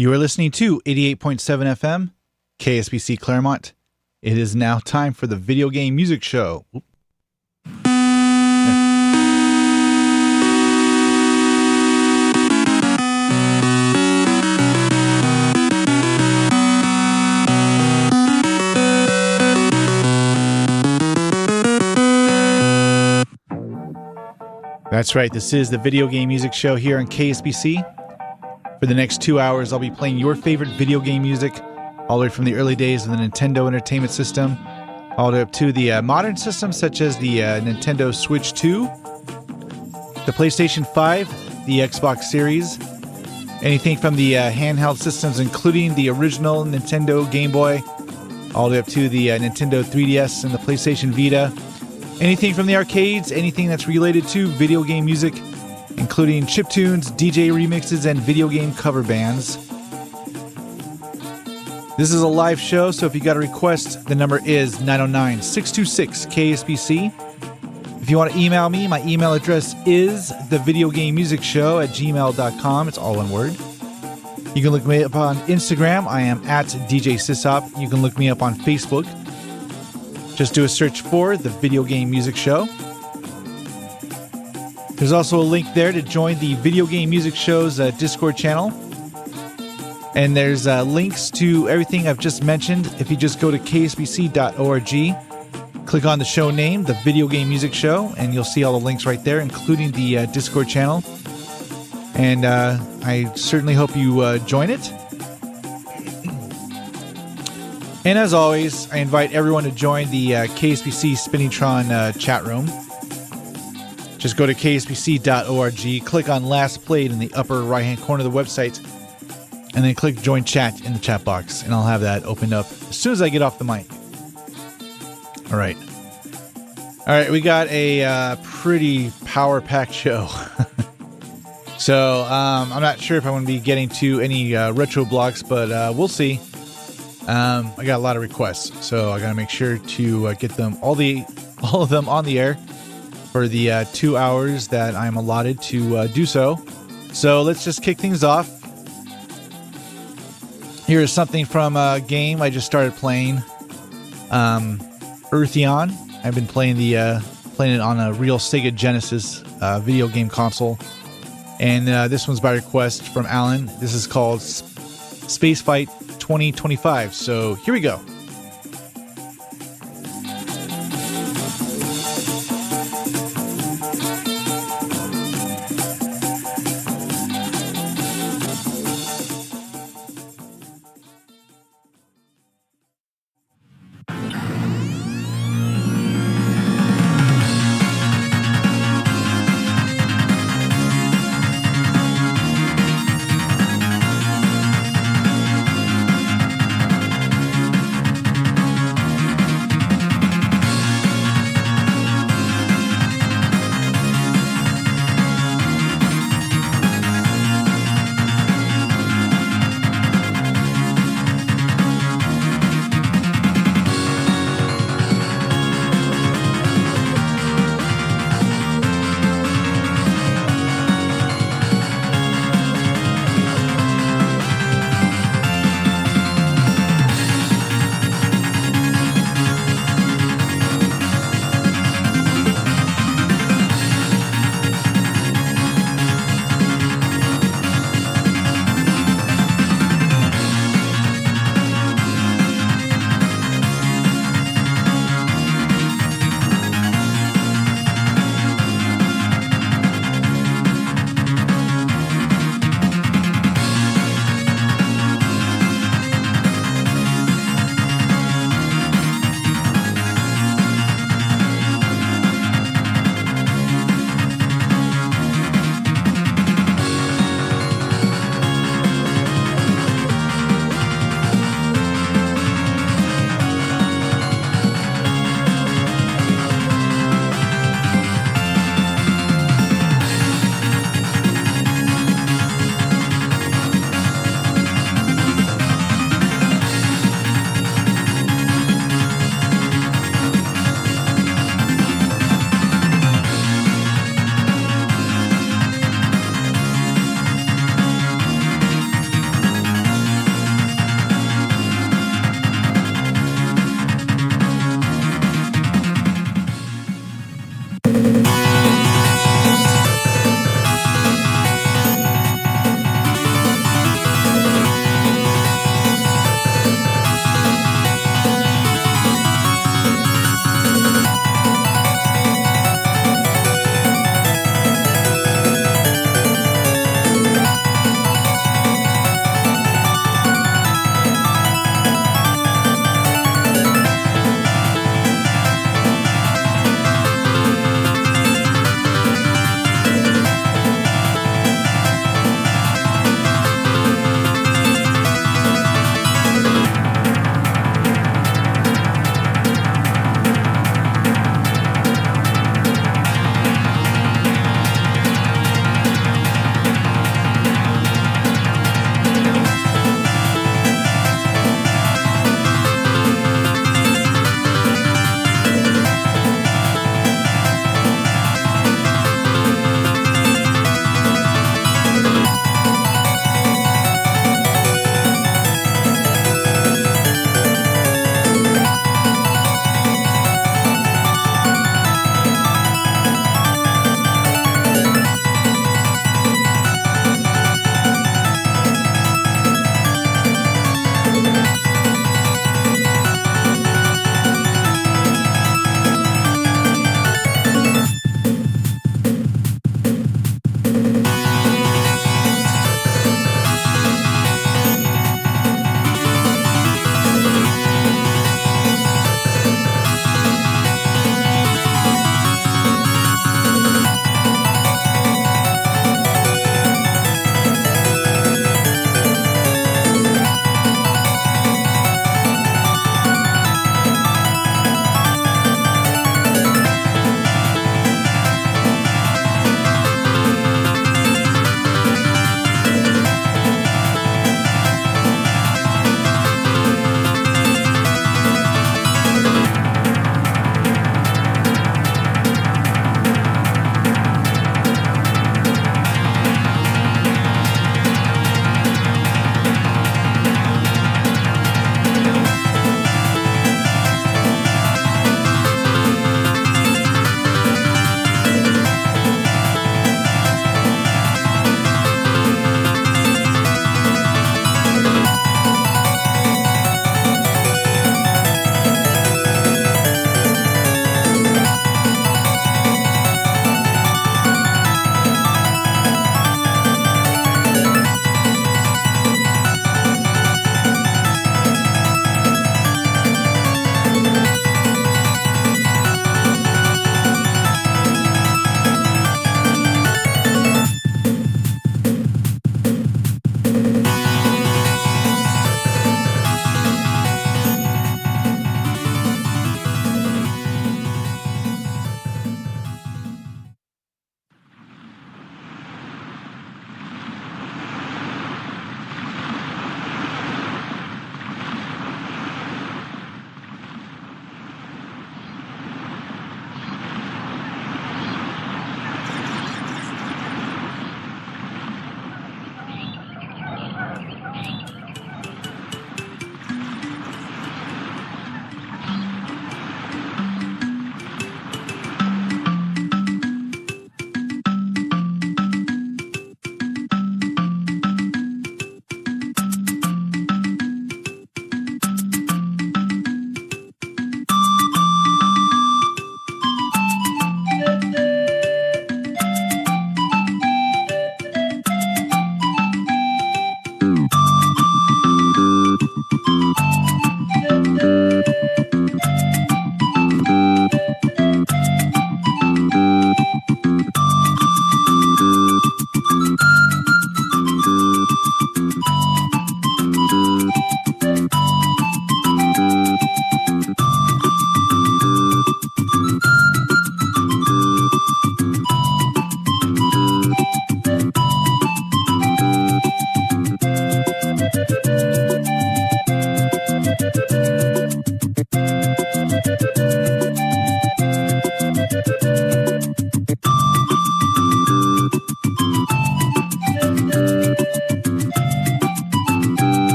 You are listening to 88.7 FM, KSPC Claremont. It is now time for the Video Game Music Show. Oop. That's right, this is the Video Game Music Show here on KSPC. For the next 2 hours, I'll be playing your favorite video game music, all the way from the early days of the Nintendo Entertainment System, all the way up to the modern systems such as the Nintendo Switch 2, the PlayStation 5, the Xbox Series, anything from the handheld systems including the original Nintendo Game Boy, all the way up to the Nintendo 3DS and the PlayStation Vita, anything from the arcades, anything that's related to video game music, including chiptunes, DJ remixes, and video game cover bands. This is a live show, so if you got a request, the number is 909-626-KSPC. If you want to email me, my email address is thevideogamemusicshow@gmail.com. It's all one word. You can look me up on Instagram. I am at DJ SysOp. You can look me up on Facebook. Just do a search for The Video Game Music Show. There's also a link there to join the Video Game Music Show's Discord channel. And there's links to everything I've just mentioned. If you just go to kspc.org, click on the show name, The Video Game Music Show, and you'll see all the links right there, including the Discord channel. And I certainly hope you join it. And as always, I invite everyone to join the KSPC Spinningtron chat room. Just go to kspc.org, click on Last Played in the upper right-hand corner of the website, and then click Join Chat in the chat box, and I'll have that opened up as soon as I get off the mic. All right, we got a pretty power-packed show. So I'm not sure if I'm going to be getting to any retro blocks, but we'll see. I got a lot of requests, so I got to make sure to get them all of them on the air for the 2 hours that I'm allotted to do so. So let's just kick things off. Here is something from a game I just started playing, Eartheon. I've been playing playing it on a real Sega Genesis video game console, and this one's by request from Alan. This is called Space Fight 2025. So here we go.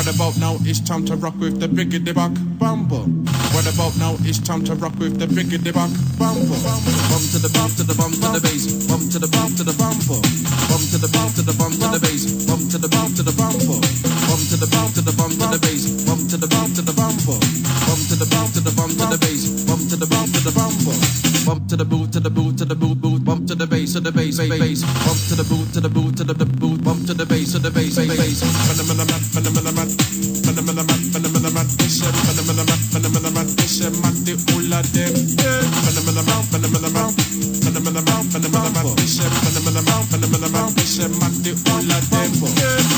What about now? It's time to rock with the biggity buck bumper. What about now? It's time to rock with the biggity buck bumper. Bum to the bump to the bump to the bass. Bum to the bump to the bumper. Bum to the bump to the bump to the bass. Bum to the bump to the bumper. Bum to the bump to the bump to the bass. Bum to the bump to the bumper. Bum to the bump to the bump to the bass. Bum to the bump to the bumper. Bump to the boot to the boot to the boot boot. Bump to the bass to the bass bass. Bump to the boot to the boot to the boot. Bump to the bass to the bass bass.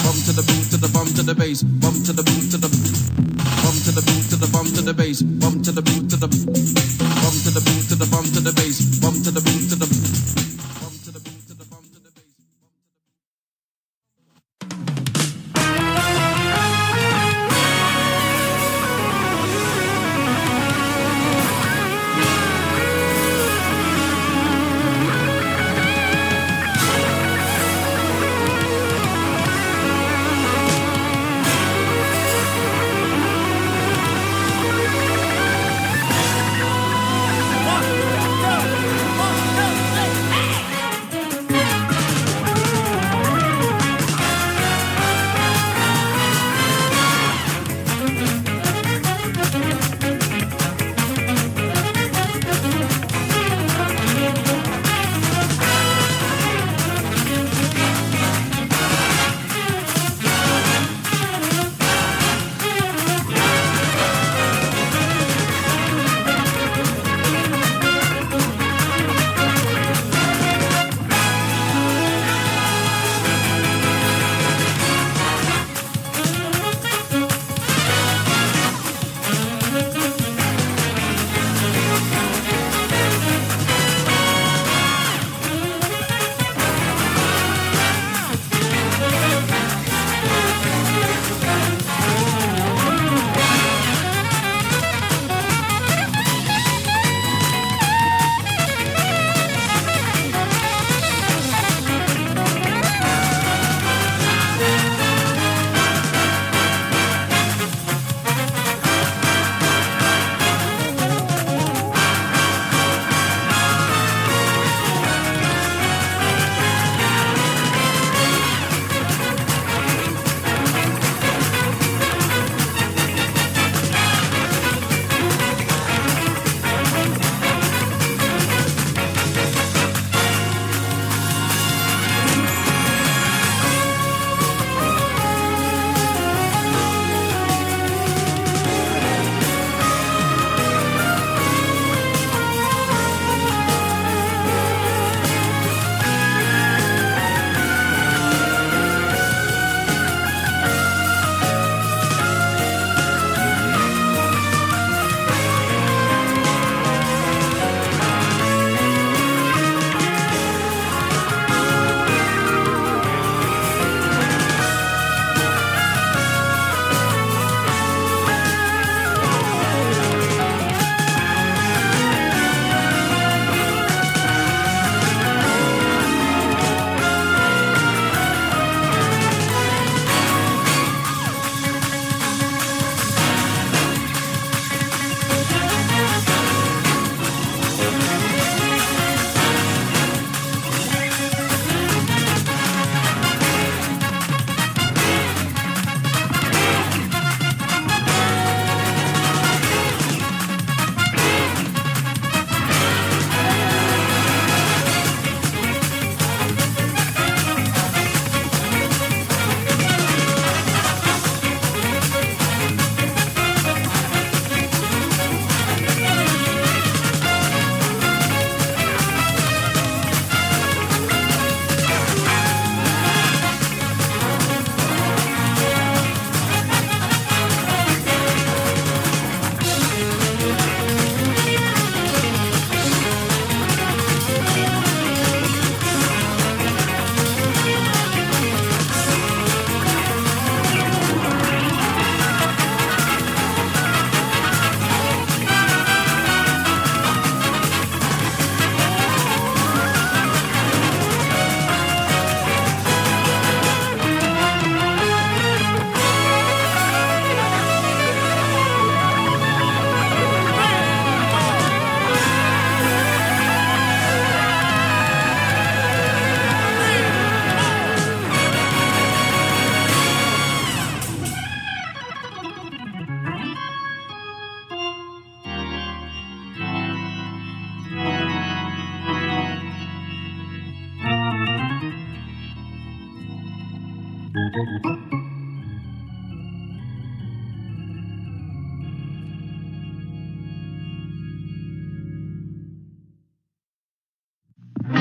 Bump to the boot to the bump to the bass. Bump to the boot to the bump to the boot to the bump to the bass. Bump to the boot to the bump to the boot to the bump to the bass. Bump to the boot to the bump to the boot to the bump to the bass.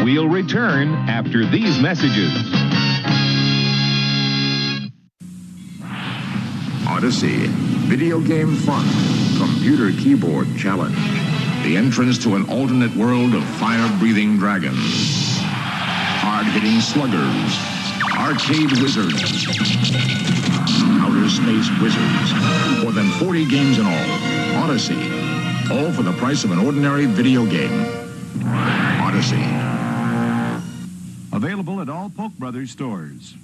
We'll return after these messages. Odyssey, video game fun, computer keyboard challenge. The entrance to an alternate world of fire-breathing dragons, hard-hitting sluggers, arcade wizards, outer space wizards. More than 40 games in all. Odyssey, all for the price of an ordinary video game. Odyssey. Available at all Polk Brothers stores.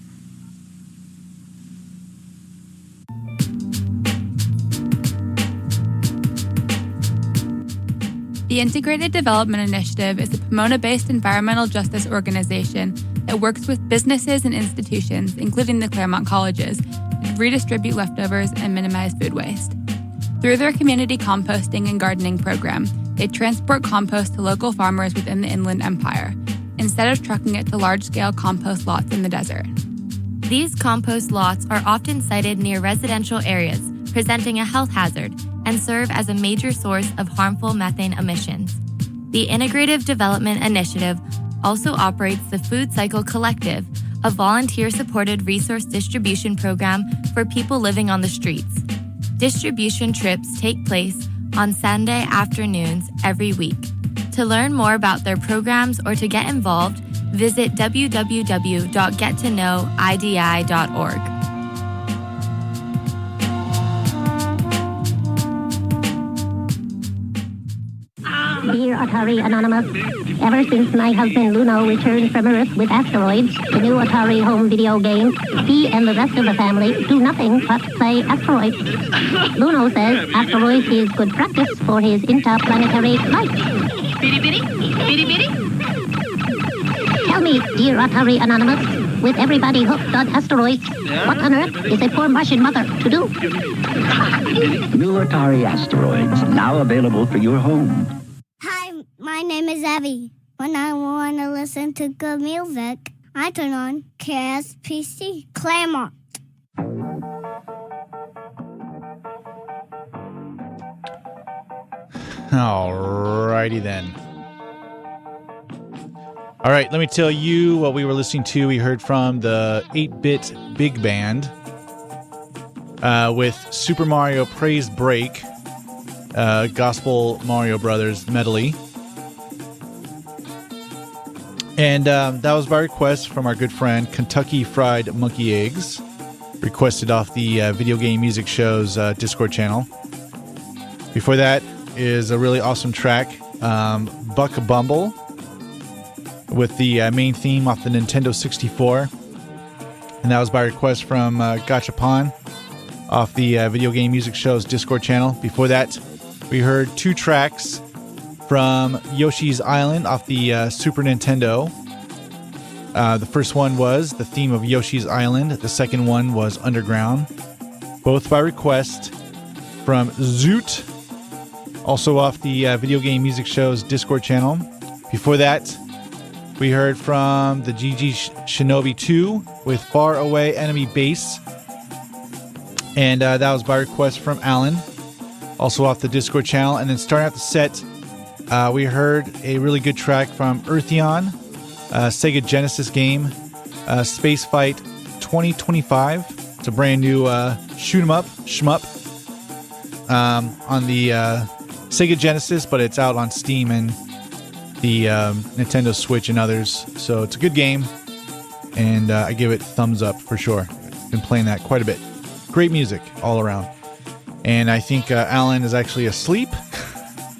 The Integrated Development Initiative is a Pomona-based environmental justice organization that works with businesses and institutions, including the Claremont colleges, to redistribute leftovers and minimize food waste. Through their community composting and gardening program, they transport compost to local farmers within the Inland Empire, instead of trucking it to large-scale compost lots in the desert. These compost lots are often sited near residential areas, presenting a health hazard, and serve as a major source of harmful methane emissions. The Integrative Development Initiative also operates the Food Cycle Collective, a volunteer-supported resource distribution program for people living on the streets. Distribution trips take place on Sunday afternoons every week. To learn more about their programs or to get involved, visit www.gettoknowidi.org. Dear Atari Anonymous, ever since my husband Luno returned from Earth with Asteroids, the new Atari home video game, he and the rest of the family do nothing but play Asteroids. Luno says Asteroids is good practice for his interplanetary life. Bitty bitty? Bitty bitty? Tell me, dear Atari Anonymous, with everybody hooked on Asteroids, what on earth is a poor Martian mother to do? New Atari Asteroids, now available for your home. Hi, my name is Evie. When I want to listen to good music, I turn on KSPC Claremont. Alrighty then. All right, let me tell you what we were listening to. We heard from the 8-Bit Big Band with Super Mario Praise Break, Gospel Mario Brothers medley. And that was by request from our good friend Kentucky Fried Monkey Eggs, requested off the Video Game Music Show's Discord channel. Before that is a really awesome track, Buck Bumble, with the main theme off the Nintendo 64. And that was by request from Gachapon off the Video Game Music Show's Discord channel. Before that, we heard two tracks from Yoshi's Island off the Super Nintendo. The first one was the theme of Yoshi's Island. The second one was Underground. Both by request from Zoot, also off the Video Game Music Show's Discord channel. Before that, we heard from the GG Shinobi 2 with Far Away Enemy Base. And that was by request from Alan, also off the Discord channel. And then starting out the set, we heard a really good track from Eartheon, Sega Genesis game, Space Fight 2025. It's a brand new shoot 'em up, shmup, on the Sega Genesis, but it's out on Steam and the Nintendo Switch and others. So it's a good game, and I give it thumbs up for sure. Been playing that quite a bit. Great music all around. And I think Alan is actually asleep,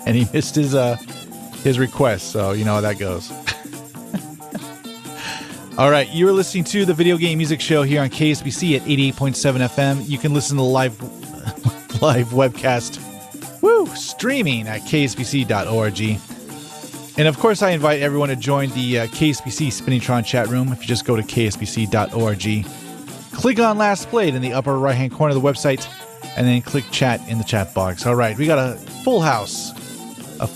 and he missed his request, so you know how that goes. All right, you're listening to the Video Game Music Show here on KSPC at 88.7 FM. You can listen to the live webcast, streaming at kspc.org. And of course, I invite everyone to join the KSPC Spinningtron chat room. If you just go to kspc.org, click on Last Played in the upper right-hand corner of the website, and then click chat in the chat box. All right, we got a full house in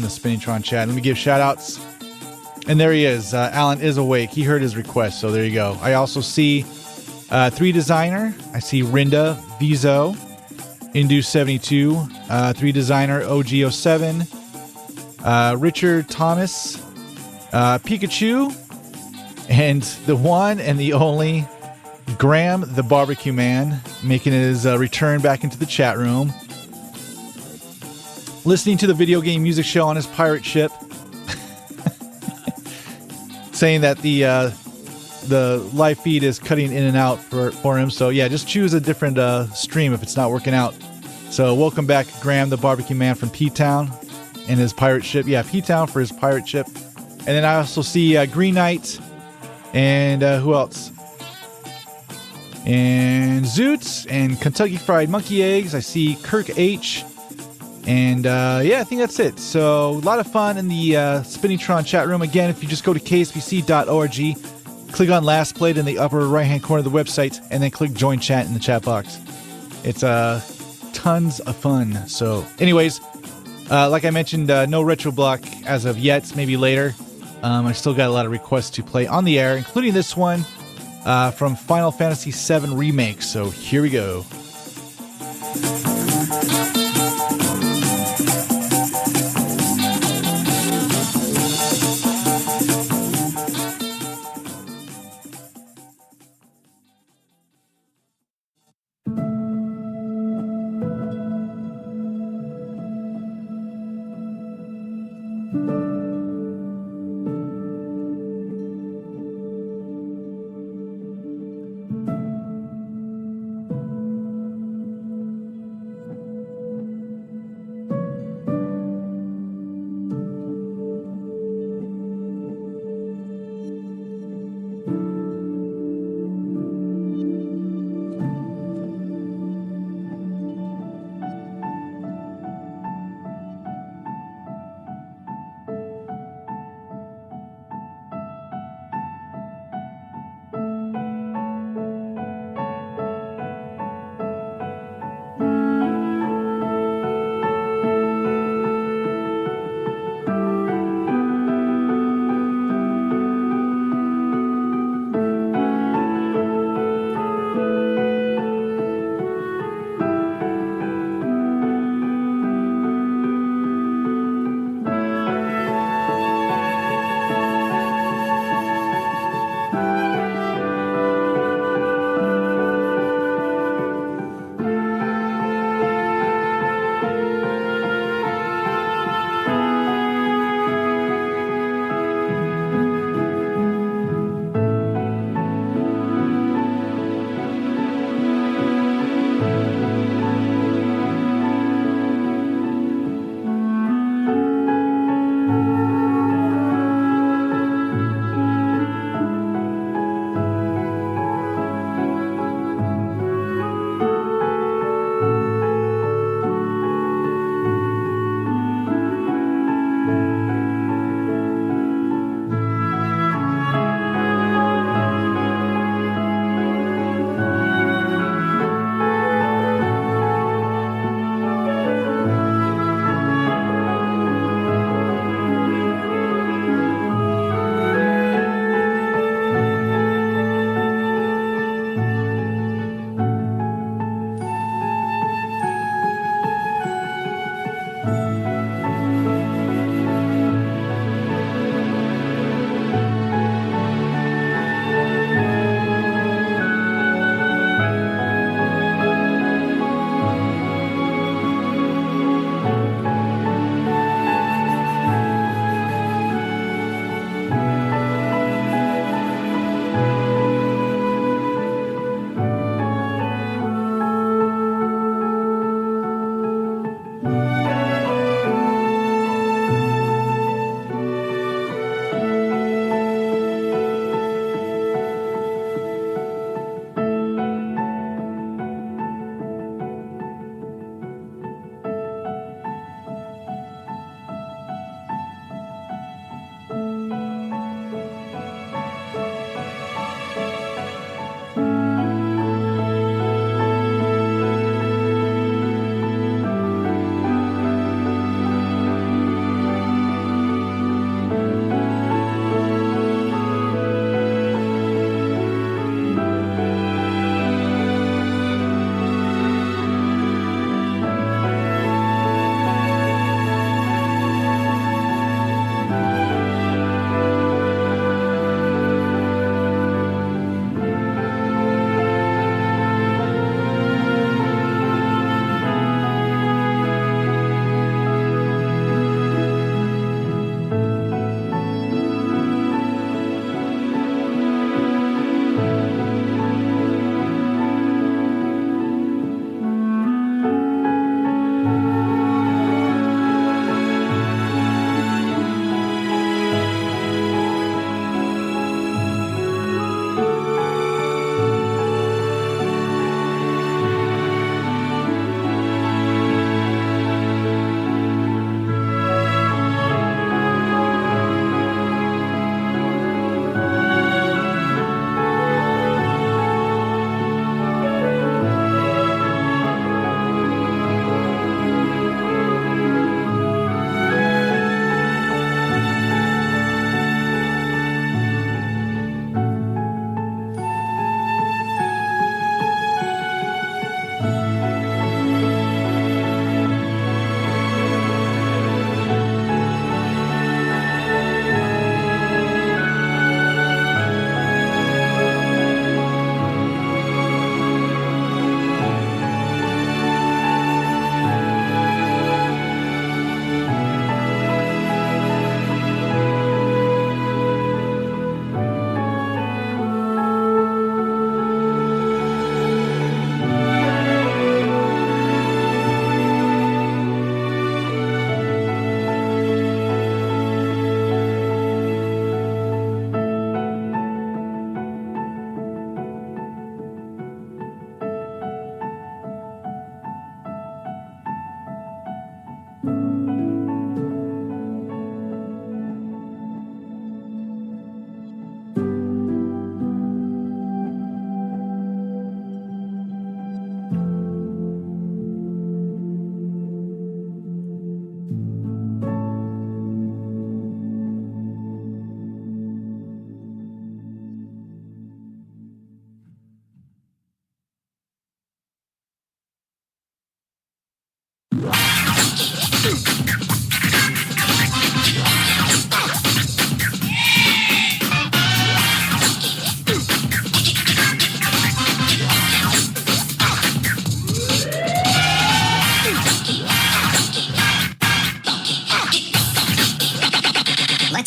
the Spinningtron chat. Let me give shout-outs. And there he is. Alan is awake. He heard his request, so there you go. I also see 3 designer, I see Rinda, Vizo, Indu72, 3 designer, OG07, Richard Thomas, Pikachu, and the one and the only Graham the Barbecue Man, making his return back into the chat room. Listening to the video game music show on his pirate ship. Saying that the live feed is cutting in and out for him. So yeah, just choose a different stream if it's not working out. So welcome back, Graham the Barbecue Man from P-Town and his pirate ship. Yeah, P-Town for his pirate ship. And then I also see Green Knight and who else? And Zoots and Kentucky Fried Monkey Eggs. I see Kirk H. And yeah, I think that's it. So a lot of fun in the Spinningtron chat room. Again, if you just go to kspc.org, click on Last Played in the upper right-hand corner of the website, and then click Join Chat in the chat box. It's tons of fun. So anyways, like I mentioned, no Retro Block as of yet, maybe later. I still got a lot of requests to play on the air, including this one from Final Fantasy VII Remake. So here we go.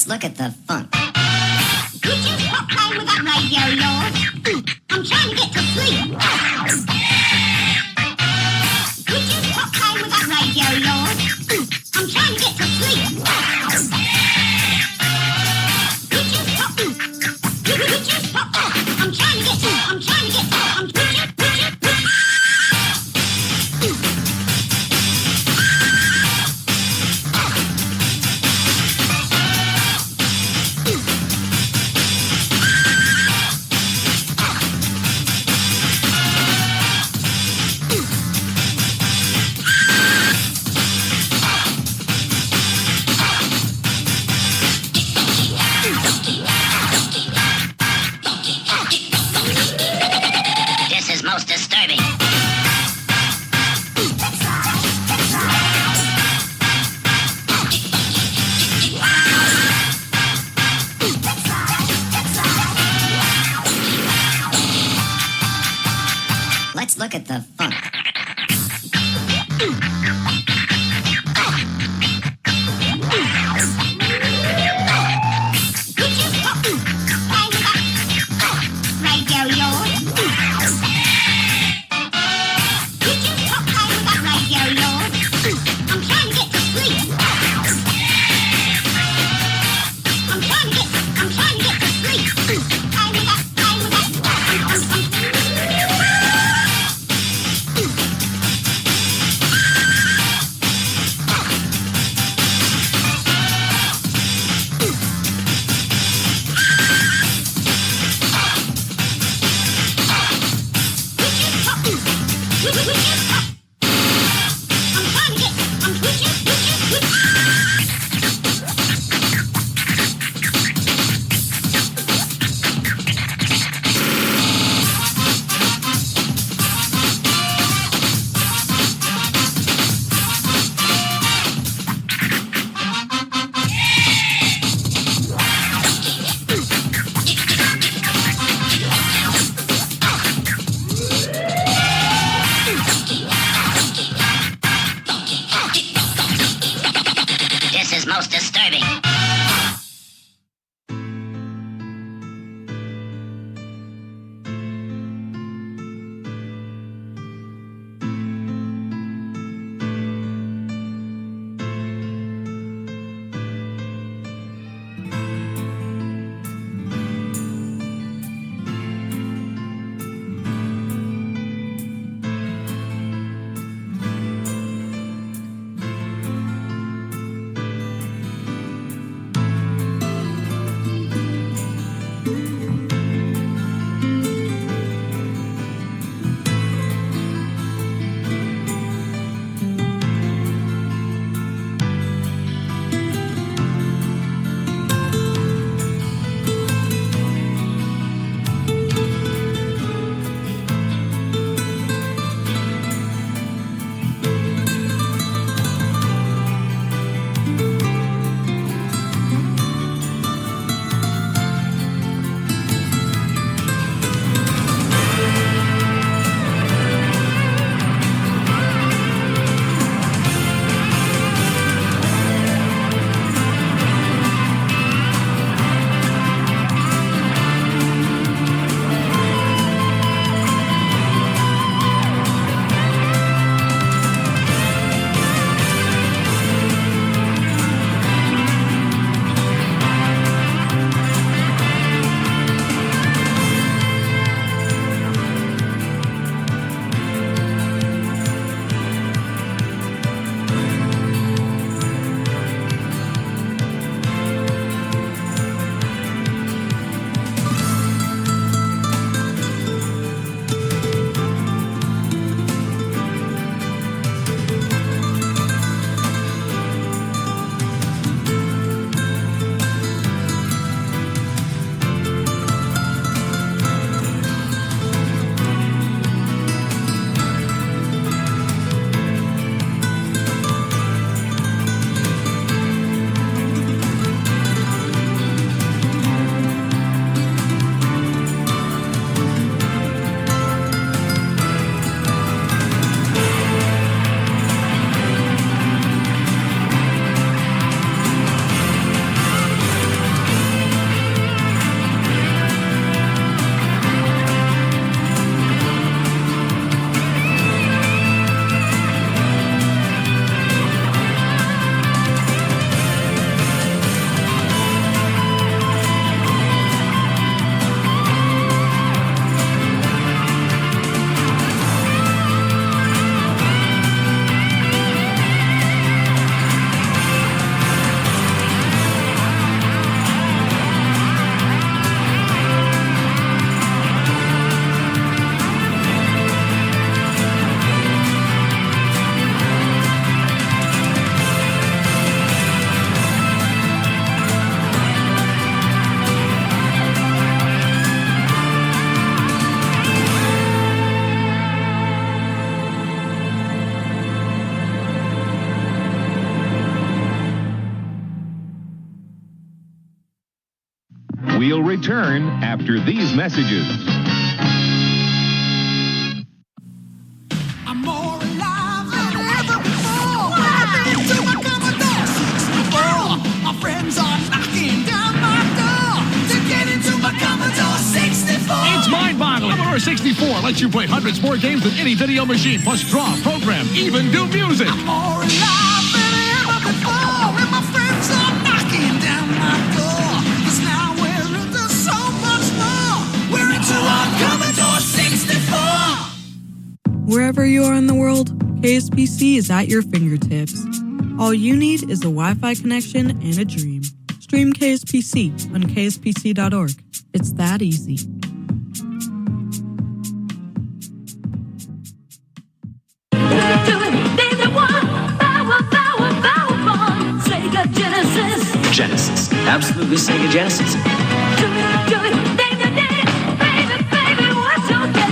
Let's look at the funk. Could you stop playing with that radio of yours? I'm trying to get to sleep. Could you stop playing with that radio of yours? I'm trying to get to sleep. Could you stop? Could you stop? I'm trying to get to. I'm trying to get to. Let's look at the funk. We'll return after these messages. I'm more alive than ever before. I've been to my Commodore 64. My friends are knocking down my door to get into my Commodore 64. It's mind-boggling. Commodore 64 lets you play hundreds more games than any video machine, plus draw, program, even do music. I'm more alive than ever before, and my friends are knocking down my door. 'Cause now we're into so much more. We're into our Commodore 64. Wherever you are in the world, KSPC is at your fingertips. All you need is a Wi-Fi connection and a dream. Stream KSPC on kspc.org. It's that easy. Genesis. Absolutely Sega Genesis.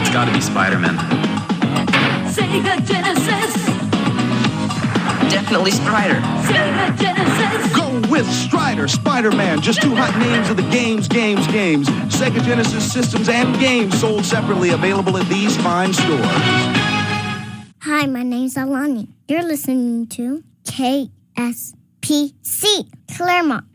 It's gotta be Spider-Man. Sega Genesis. Definitely Strider. Sega Genesis. Go with Strider, Spider-Man, just two hot names of the games. Sega Genesis systems and games sold separately, available at these fine stores. Hi, my name's Alani. You're listening to KSPC, Claremont.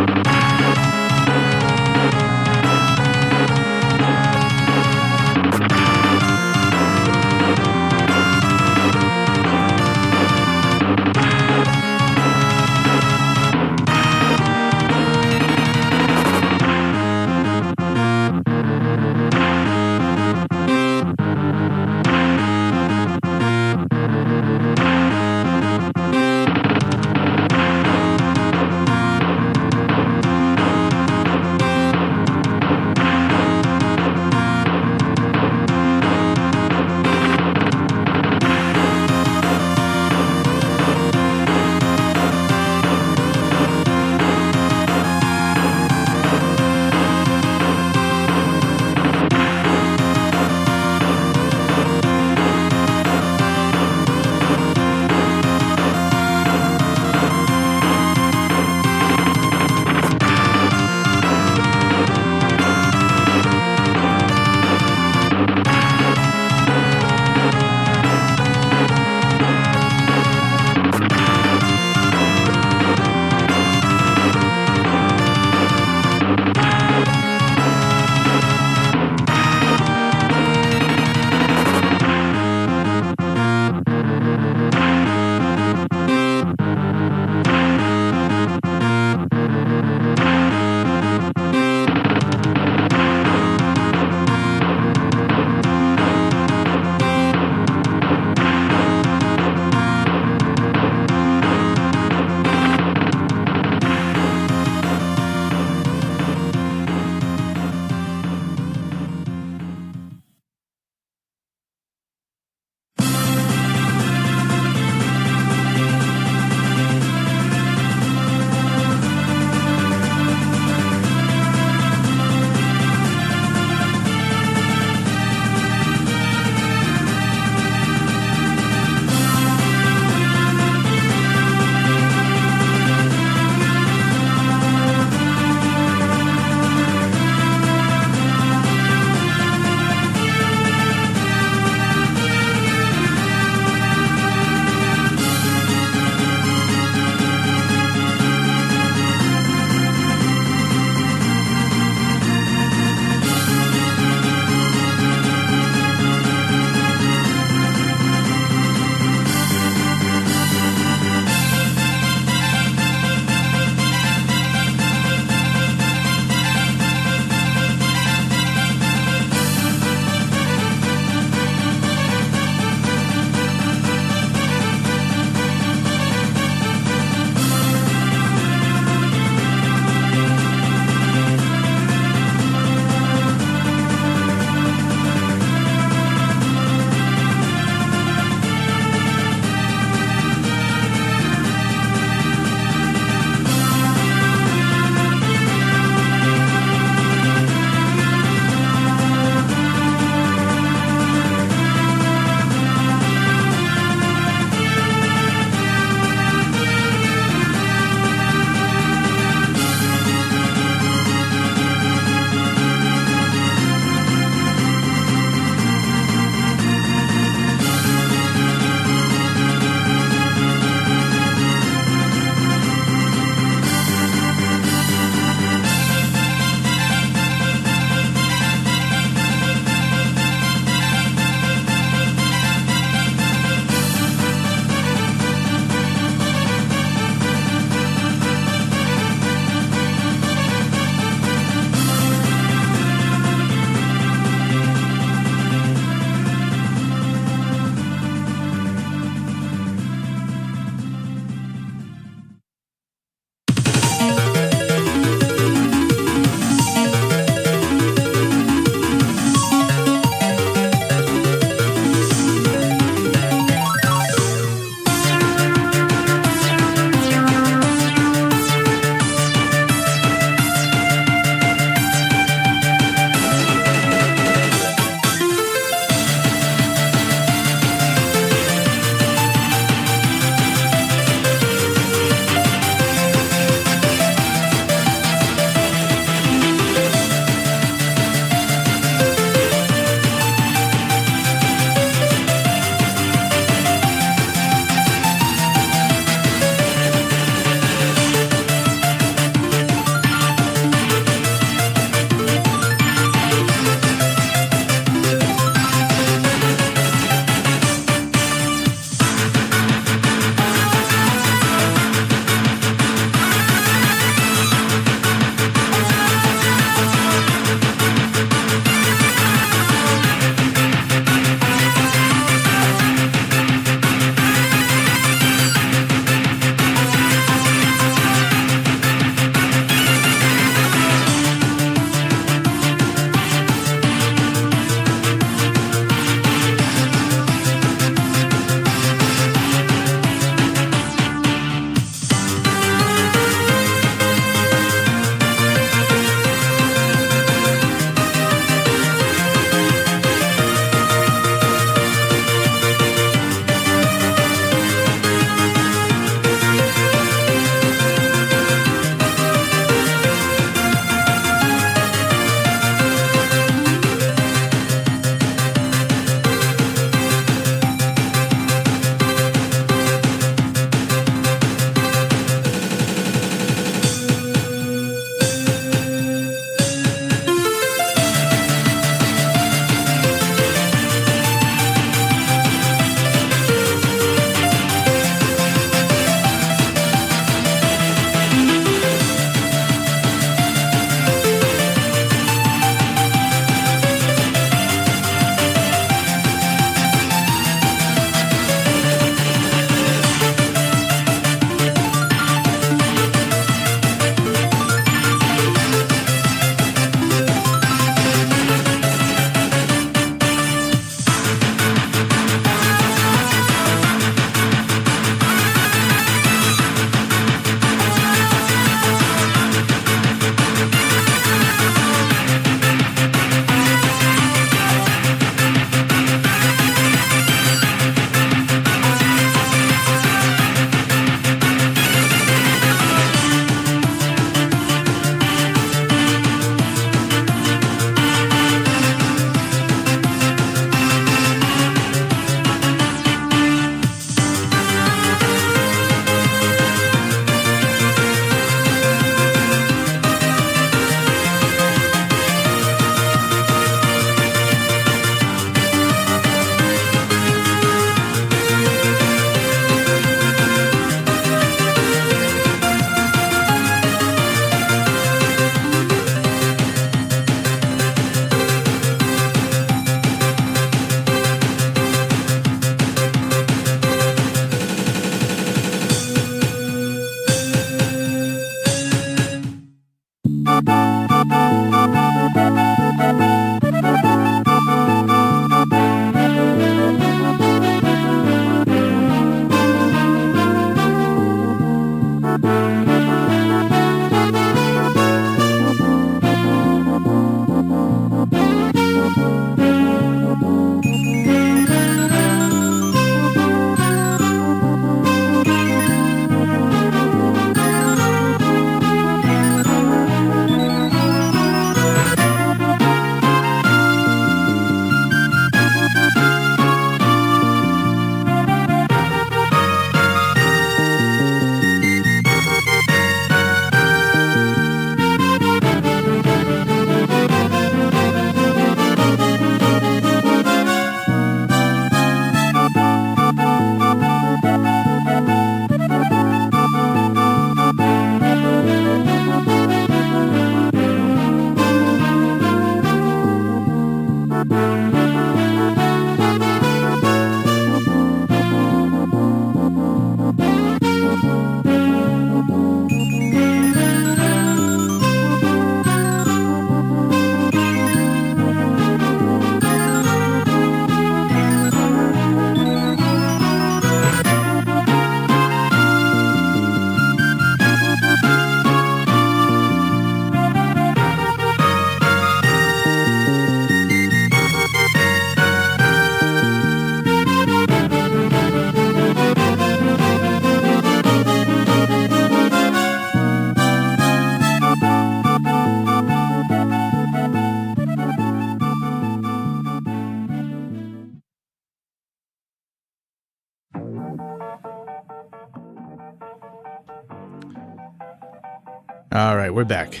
All right, we're back.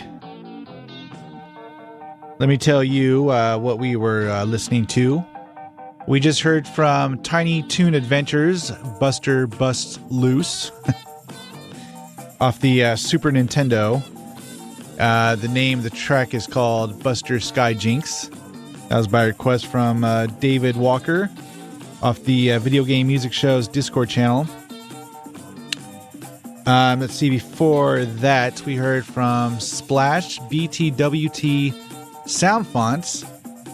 Let me tell you what we were listening to. We just heard from Tiny Toon Adventures, Buster Busts Loose, off the Super Nintendo. The name of the track is called Buster Skyjinx. That was by request from David Walker off the Video Game Music Show's Discord channel. Let's see, before that, we heard from Splash BTWT Sound Fonts,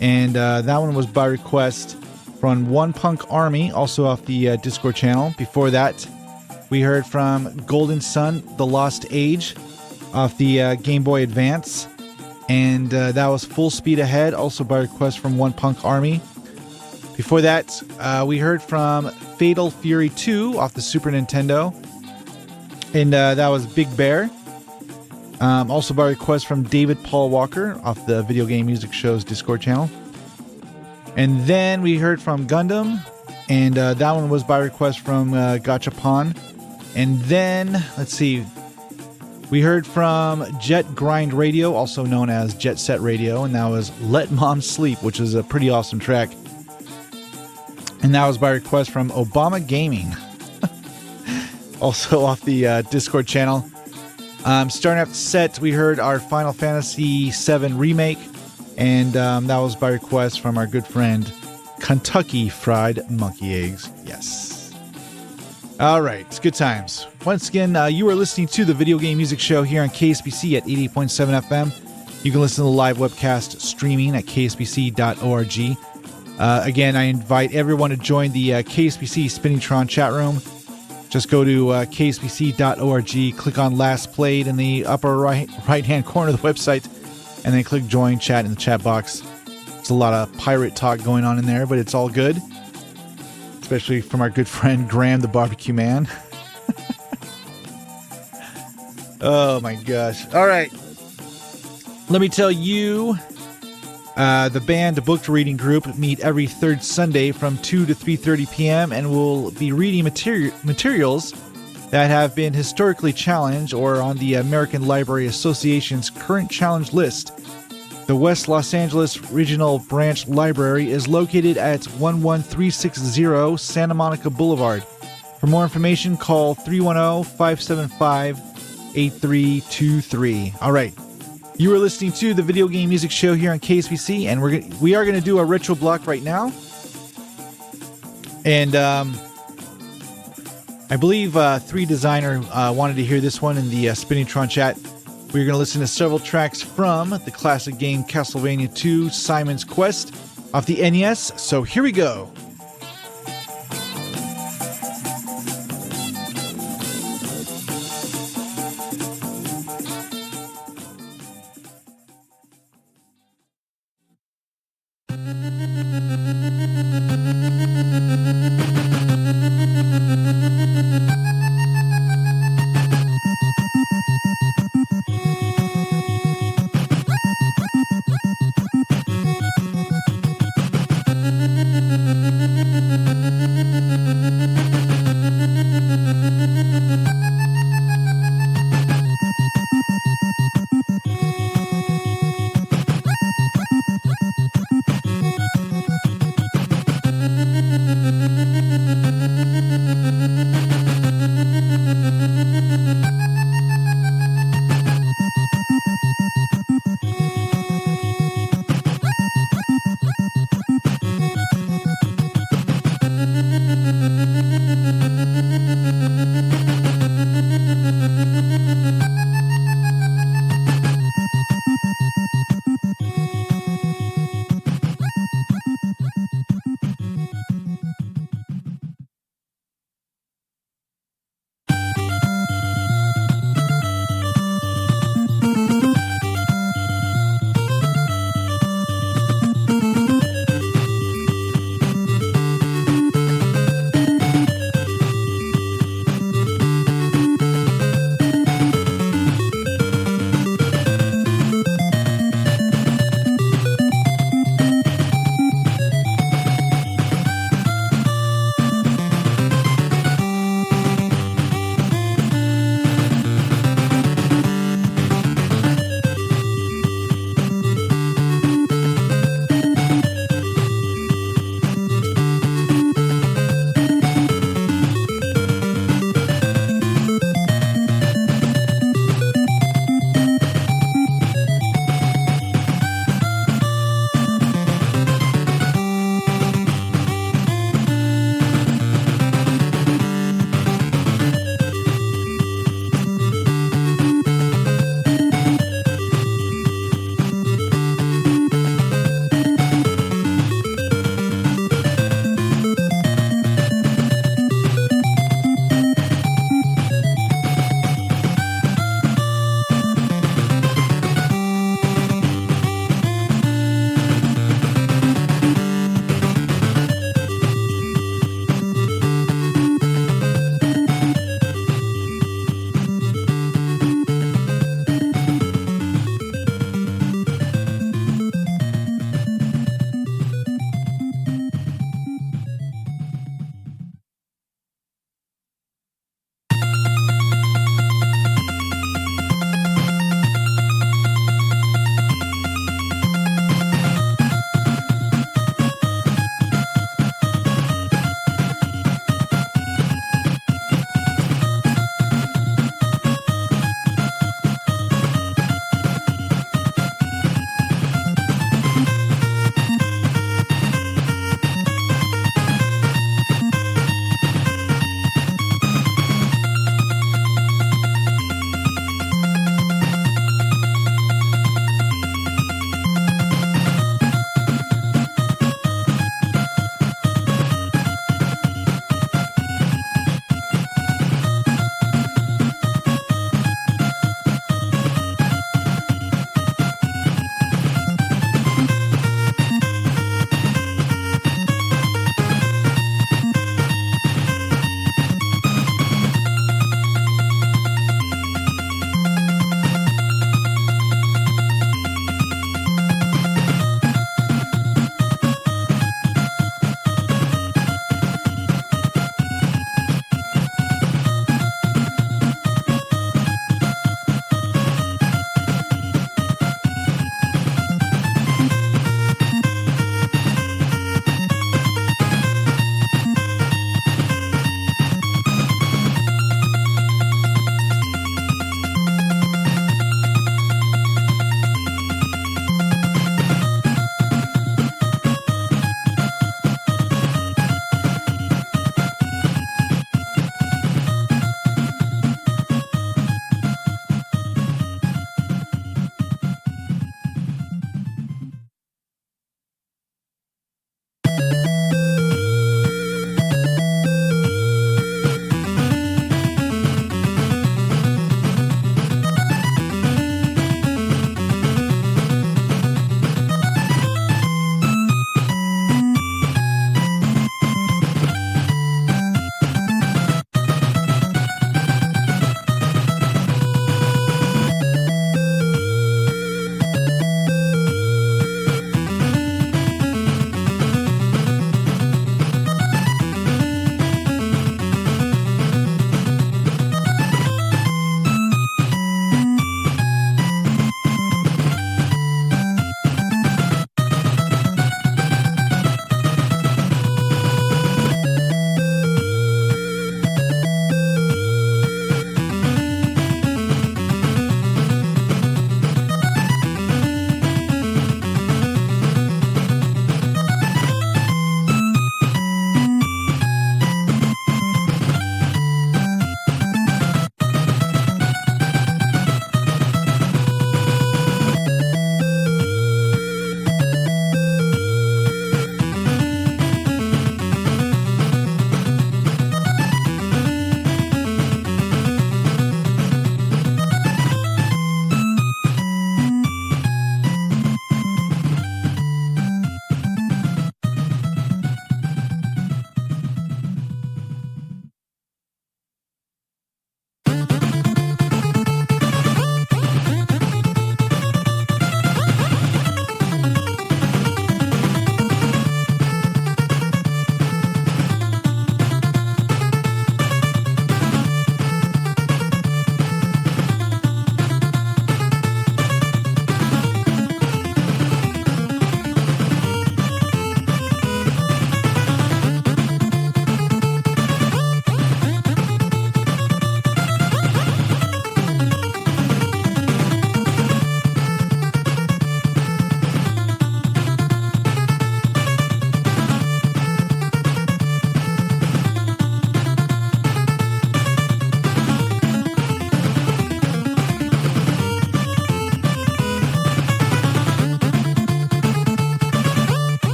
and that one was by request from One Punk Army, also off the Discord channel. Before that, we heard from Golden Sun, The Lost Age, off the Game Boy Advance, and that was Full Speed Ahead, also by request from One Punk Army. Before that, we heard from Fatal Fury 2 off the Super Nintendo, and that was Big Bear, also by request from David Paul Walker off the Video Game Music Show's Discord channel. And then we heard from Gundam, and that one was by request from Gachapon. And then, let's see, we heard from Jet Grind Radio, also known as Jet Set Radio, and that was Let Mom Sleep, which is a pretty awesome track. And that was by request from Obama Gaming, also off the Discord channel. Starting off the set, we heard our Final Fantasy VII Remake, and that was by request from our good friend Kentucky Fried Monkey Eggs. Yes. All right, it's good times. Once again, you are listening to the Video Game Music Show here on KSPC at 88.7 FM. You can listen to the live webcast streaming at kspc.org. Again, I invite everyone to join the KSPC Spinningtron chat room. Just go to kspc.org, click on Last Played in the upper right-hand corner of the website, and then click Join Chat in the chat box. There's a lot of pirate talk going on in there, but it's all good. Especially from our good friend Graham the Barbecue Man. Oh my gosh. All right. Let me tell you, the band Booked Reading Group meet every third Sunday from 2 to 3:30 p.m. and will be reading materials that have been historically challenged or on the American Library Association's current challenge list. The West Los Angeles Regional Branch Library is located at 11360 Santa Monica Boulevard. For more information, call 310-575-8323. All right. You are listening to the Video Game Music Show here on KSPC, and we are going to do a retro block right now. And I believe 3 Designer wanted to hear this one in the Spinningtron chat. We're going to listen to several tracks from the classic game Castlevania II Simon's Quest off the NES. So here we go.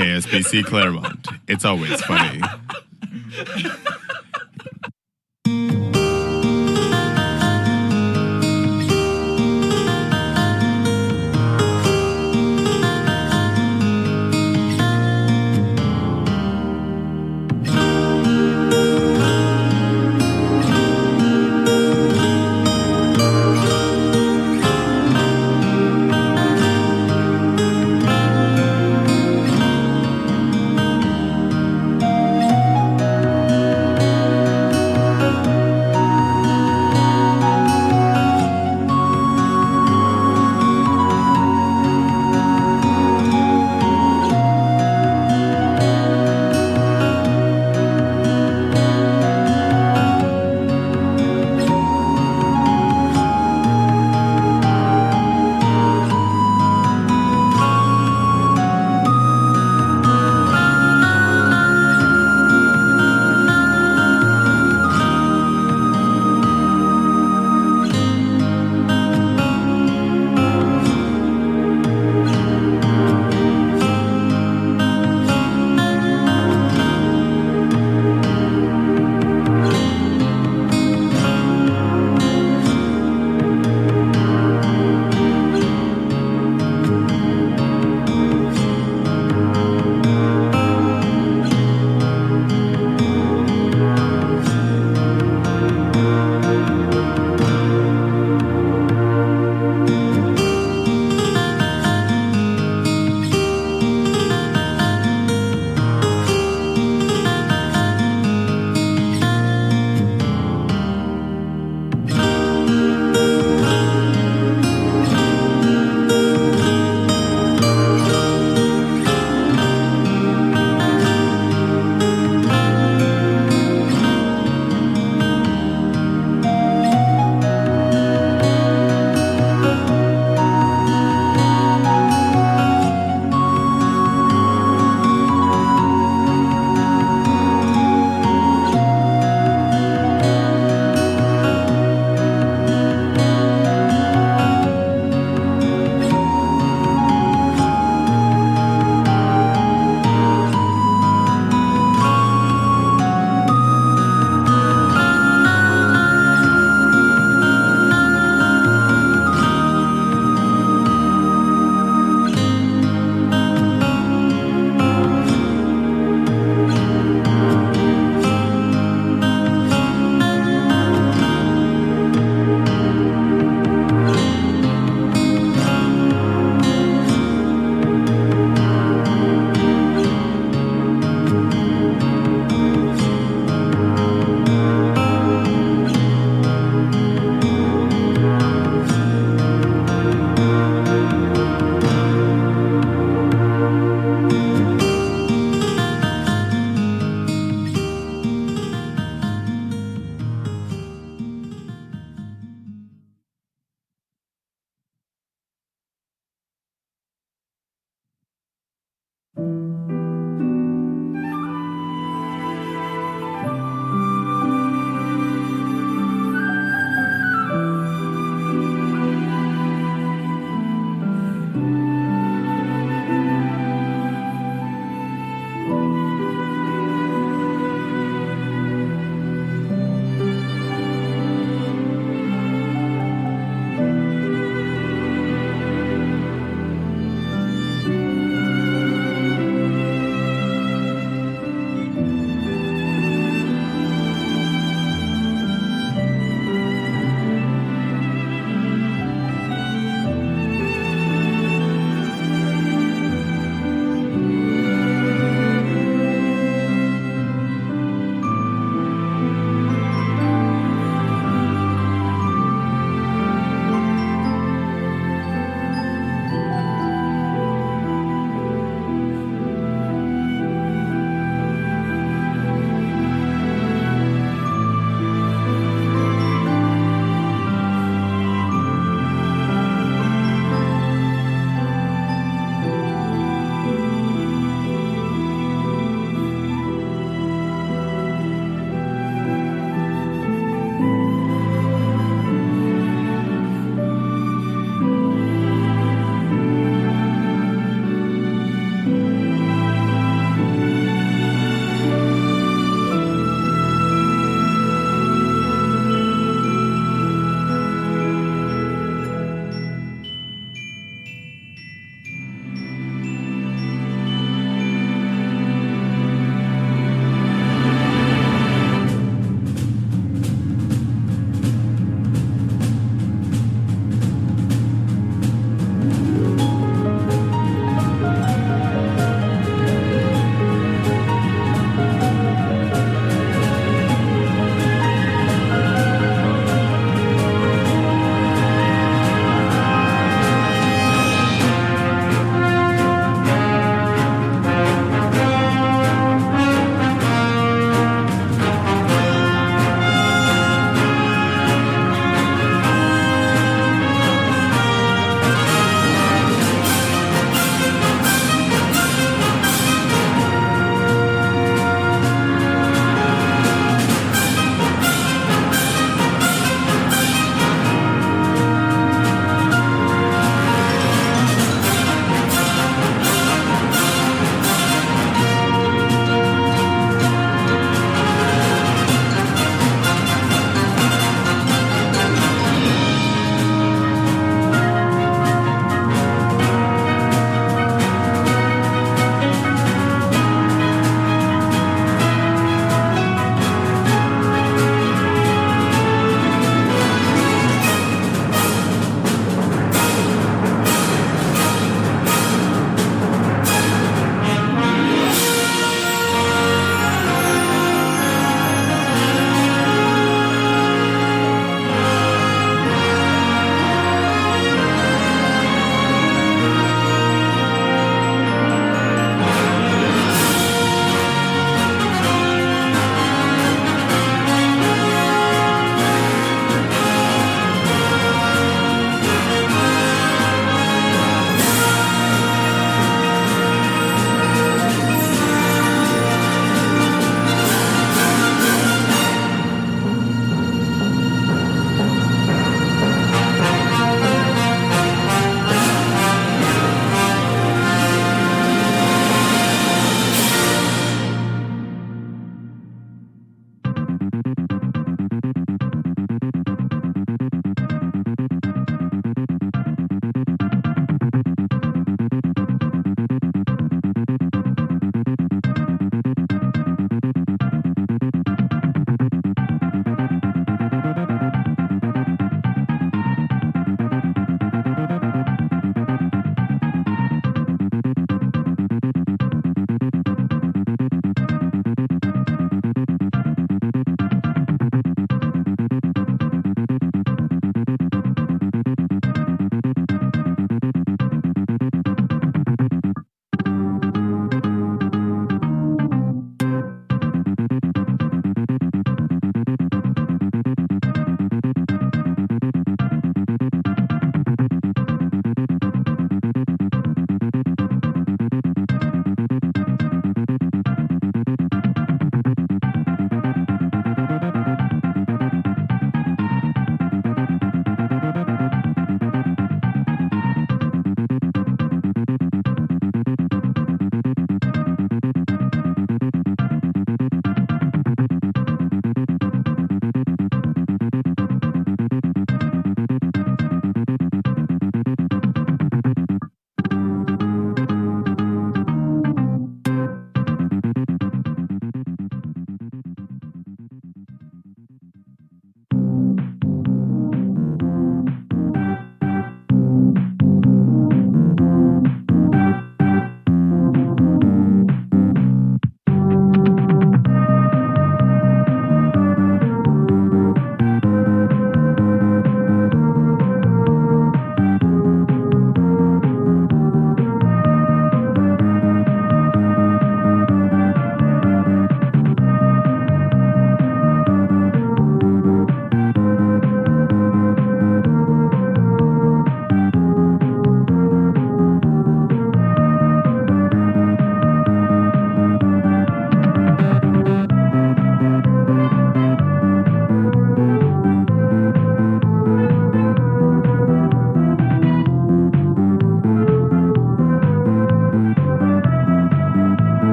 KSPC Claremont. It's always funny.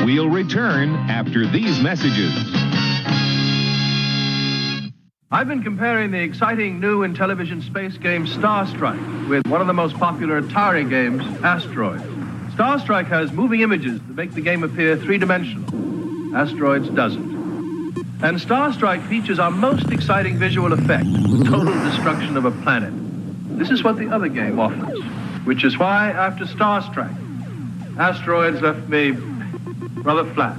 We'll return after these messages. I've been comparing the exciting new Intellivision space game Star Strike with one of the most popular Atari games, Asteroids. Star Strike has moving images that make the game appear three-dimensional. Asteroids doesn't. And Star Strike features our most exciting visual effect, the total destruction of a planet. This is what the other game offers, which is why, after Star Strike, Asteroids left me rather flat.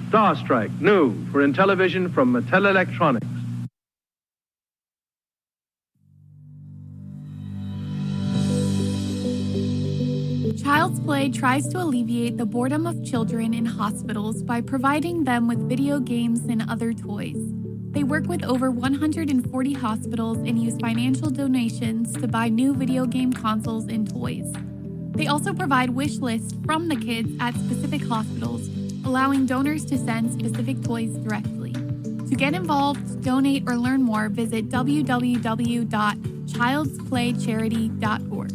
Star Strike, new for Intellivision from Mattel Electronics. Child's Play tries to alleviate the boredom of children in hospitals by providing them with video games and other toys. They work with over 140 hospitals and use financial donations to buy new video game consoles and toys. They also provide wish lists from the kids at specific hospitals, allowing donors to send specific toys directly. To get involved, donate, or learn more, visit www.childsplaycharity.org.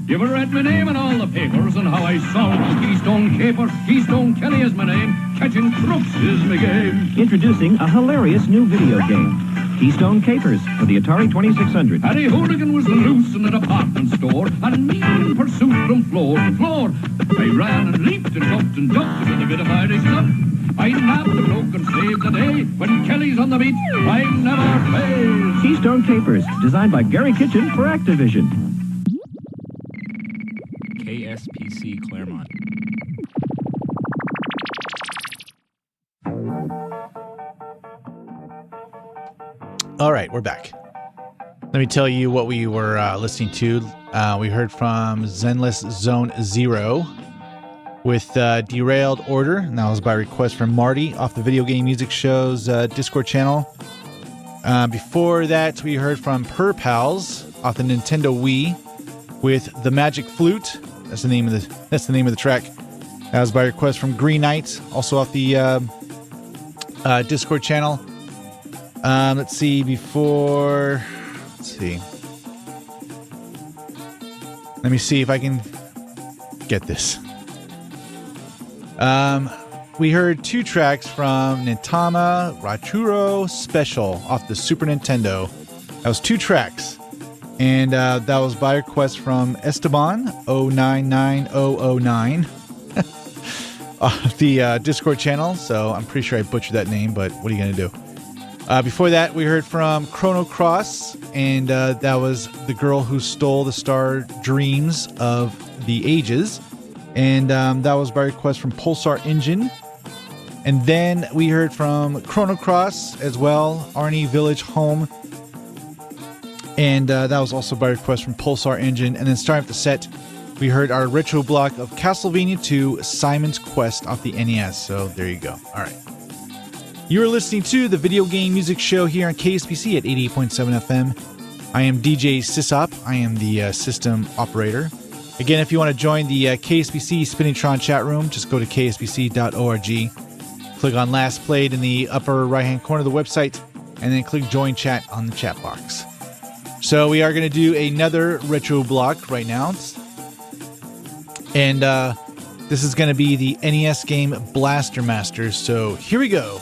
You ever read my name in all the papers and how I solved the Keystone Caper? Keystone Kelly is my name. Catching crooks is my game. Introducing a hilarious new video game, Keystone Capers, for the Atari 2600. Harry Hooligan was loose in a department store and me in pursuit from floor to floor. I ran and leaped and jumped and ducked with a bit of Irish luck. I nabbed the bloke and saved the day. When Kelly's on the beat, I never fail. Keystone Capers, designed by Gary Kitchen for Activision. KSPC Claremont. All right, we're back. Let me tell you what we were listening to. We heard from Zenless Zone Zero with Derailed Order, and that was by request from Marty off the Video Game Music Show's Discord channel. Before that, we heard from Per Pals off the Nintendo Wii with The Magic Flute. That's the name of the track. That was by request from Green Knight, also off the Discord channel. Let's see. Let me see if I can get this. We heard two tracks from Nintama Raturo Special off the Super Nintendo. That was two tracks. And that was by request from Esteban 099009 off the Discord channel. So I'm pretty sure I butchered that name, but what are you going to do? Before that, we heard from Chrono Cross, and that was The Girl Who Stole the Star Dreams of the Ages. And that was by request from Pulsar Engine. And then we heard from Chrono Cross as well, Arnie Village Home. And that was also by request from Pulsar Engine. And then starting off the set, we heard our retro block of Castlevania 2 Simon's Quest off the NES. So there you go. All right. You're listening to the Video Game Music Show here on KSPC at 88.7 FM. I am DJ SysOp. I am the system operator. Again, if you want to join the KSPC Spinningtron chat room, just go to kspc.org. Click on Last Played in the upper right-hand corner of the website, and then click Join Chat on the chat box. So we are going to do another retro block right now. And this is going to be the NES game Blaster Masters. So here we go.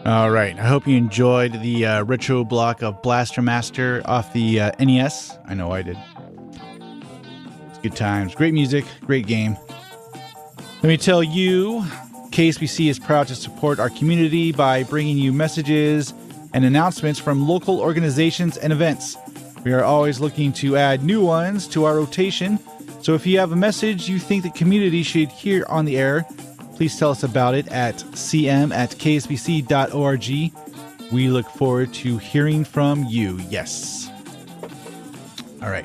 All right. I hope you enjoyed the retro block of Blaster Master off the NES. I know I did. It's good times. Great music. Great game. Let me tell you, KSPC is proud to support our community by bringing you messages and announcements from local organizations and events. We are always looking to add new ones to our rotation. So if you have a message you think the community should hear on the air, please tell us about it at cm@kspc.org. We look forward to hearing from you. Yes. All right.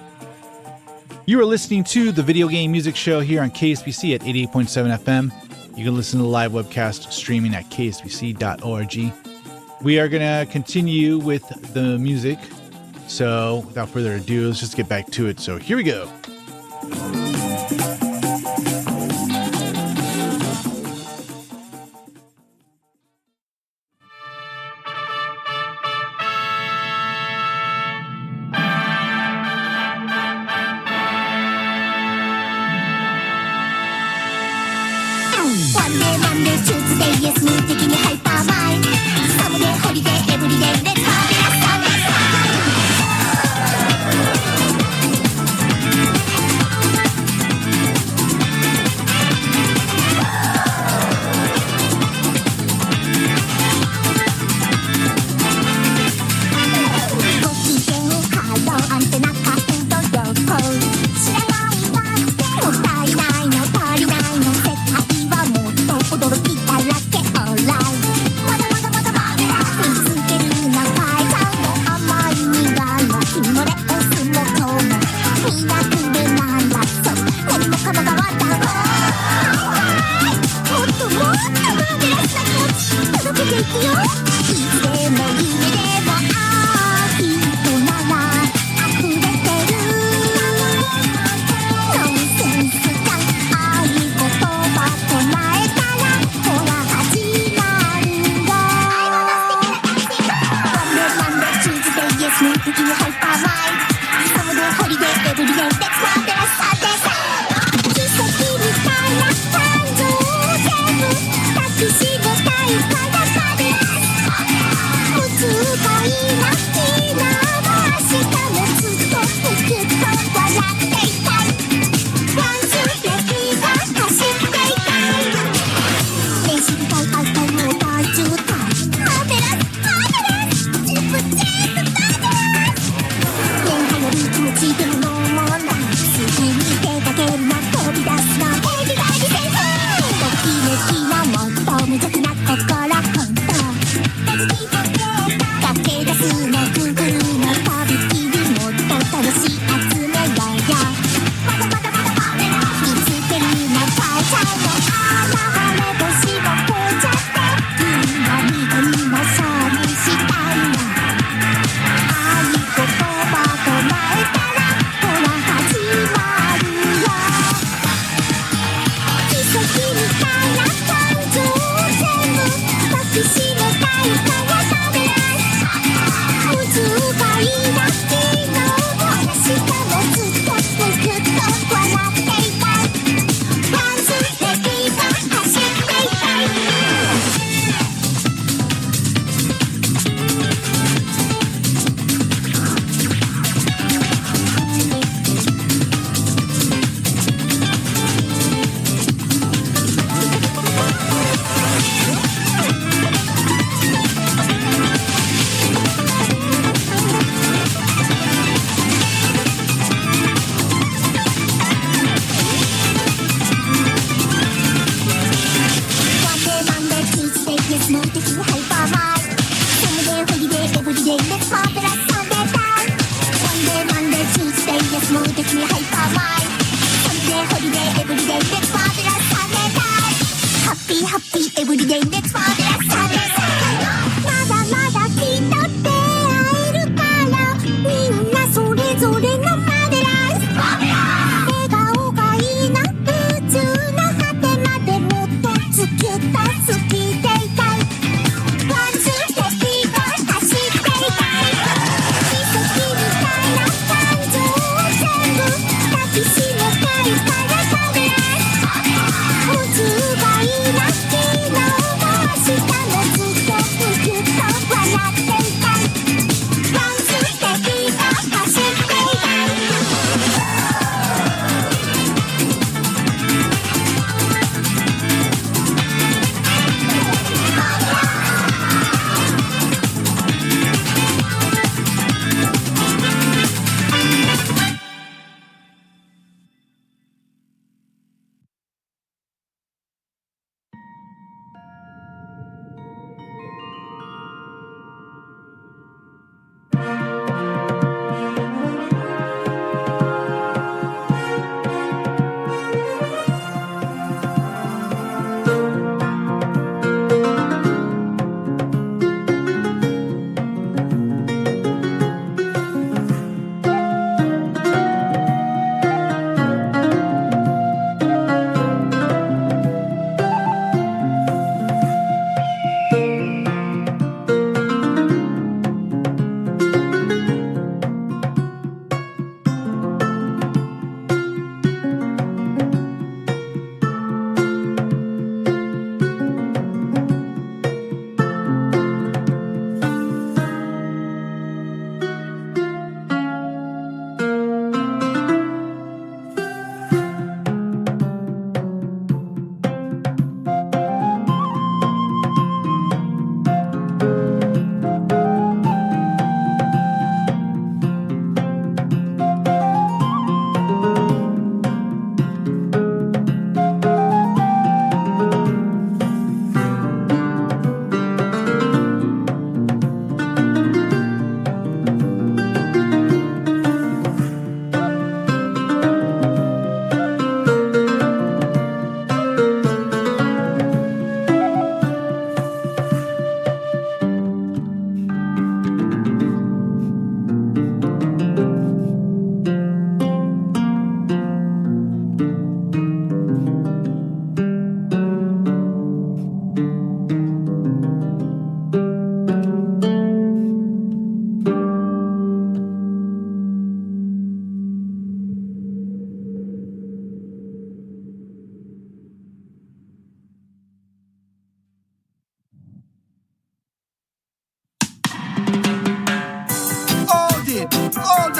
You are listening to the Video Game Music Show here on KSPC at 88.7 FM. You can listen to the live webcast streaming at kspc.org. We are going to continue with the music. So without further ado, let's just get back to it. So here we go. Monday, Tuesday, yes, me taking you hyper mind. Someday, holiday, every day, let's party,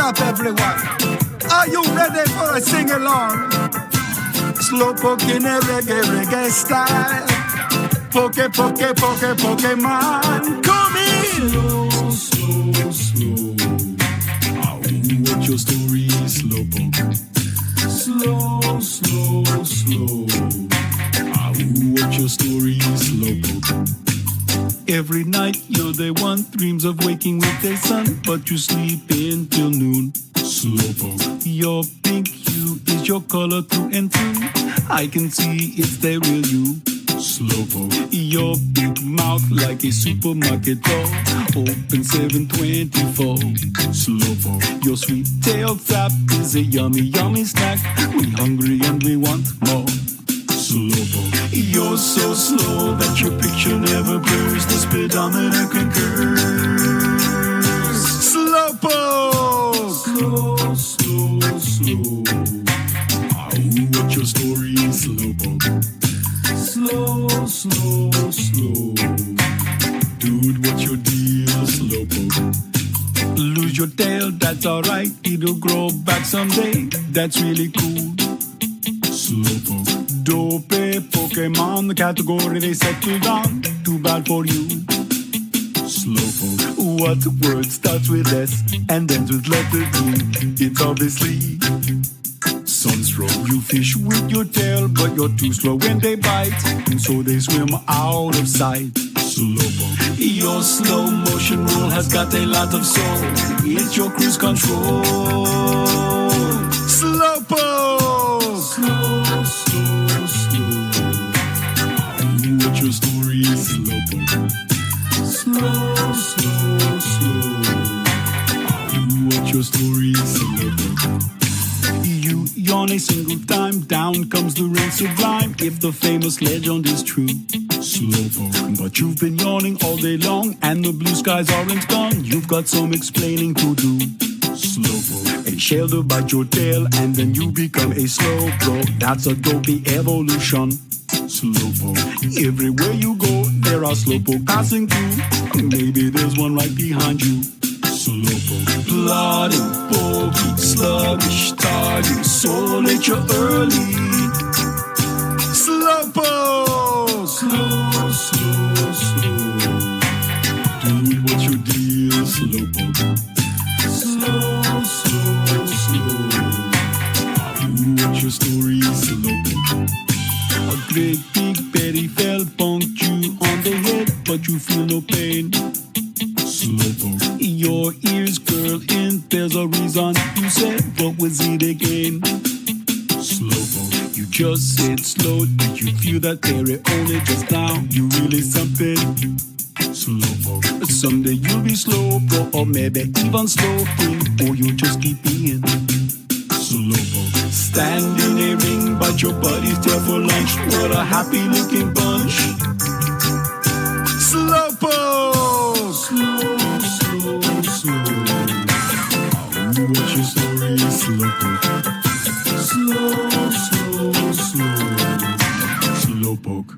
up, everyone. Are you ready for a sing-along? Slowpoke in a reggae style. Poke, Pokemon. Come in! Slow. What your story is, Slowpoke. Slow. What your story is, Slowpoke. Every night you're the one, dreams of waking with the sun, but you sleep until noon. Slowpoke. Your pink hue is your color through and through. I can see it's the real you. Slowpoke. Your big mouth like a supermarket door, open 7/24. Slowpoke. Your sweet tail flap is a yummy snack. We hungry and we want more. Slowpoke. You're so slow that your picture never blurs. The speedometer concurs. Slowpoke. Slow. What your story is, Slowpoke. Slow. Dude, what's your deal, Slowpoke? Lose your tail, that's alright. It'll grow back someday. That's really cool. Slowpoke. Dope Pokemon, the category they settled on. Too bad for you. Slowpoke. What word starts with S and ends with letter E? It's obviously Sunstroke. You fish with your tail, but you're too slow when they bite, and so they swim out of sight. Slowpoke. Your slow motion rule has got a lot of soul. It's your cruise control. Slowpoke. Slow. What your story is, Slowpoke. Slow. What your story is, Slowpoke. You yawn a single time, down comes the rain sublime. If the famous legend is true, Slowpoke. But you've been yawning all day long, and the blue skies aren't gone. You've got some explaining to do. Slowpoke. A shell to bite your tail, and then you become a slowpoke. That's a dopey evolution. Slowpoke. Everywhere you go, there are slowpoke passing through. Maybe there's one right behind you. Slowpoke. Plodding, pokey, sluggish, tardy, so late you're early. Slowpoke. Slow. Dude, what's your deal, Slowpoke? Slow. What's your story, Slowpoke? A great big berry fell, bonked you on the head, but you feel no pain. Slowpoke. Your ears curl in, there's a reason you said, what was it again? Slowpoke. You just said slow, did you feel that berry only just now? You really something? Slowpoke. Someday you'll be slow, bro, or maybe even slow thing, or you'll just keep being Slowpoke. Stand in a ring, but your buddy's there for lunch. What a happy looking bunch. Slowpoke. Slow. What's your story, Slowpoke? Slow. Slowpoke.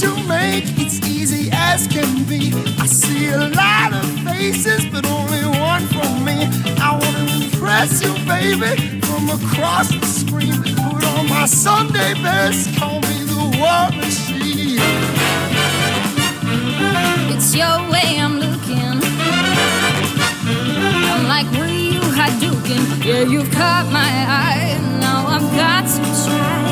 To make, it's easy as can be. I see a lot of faces, but only one from me. I want to impress you, baby, from across the screen. Put on my Sunday best, call me the war machine. It's your way I'm looking. I'm like, what are you Hadouken? Yeah, you've caught my eye. Now I've got to try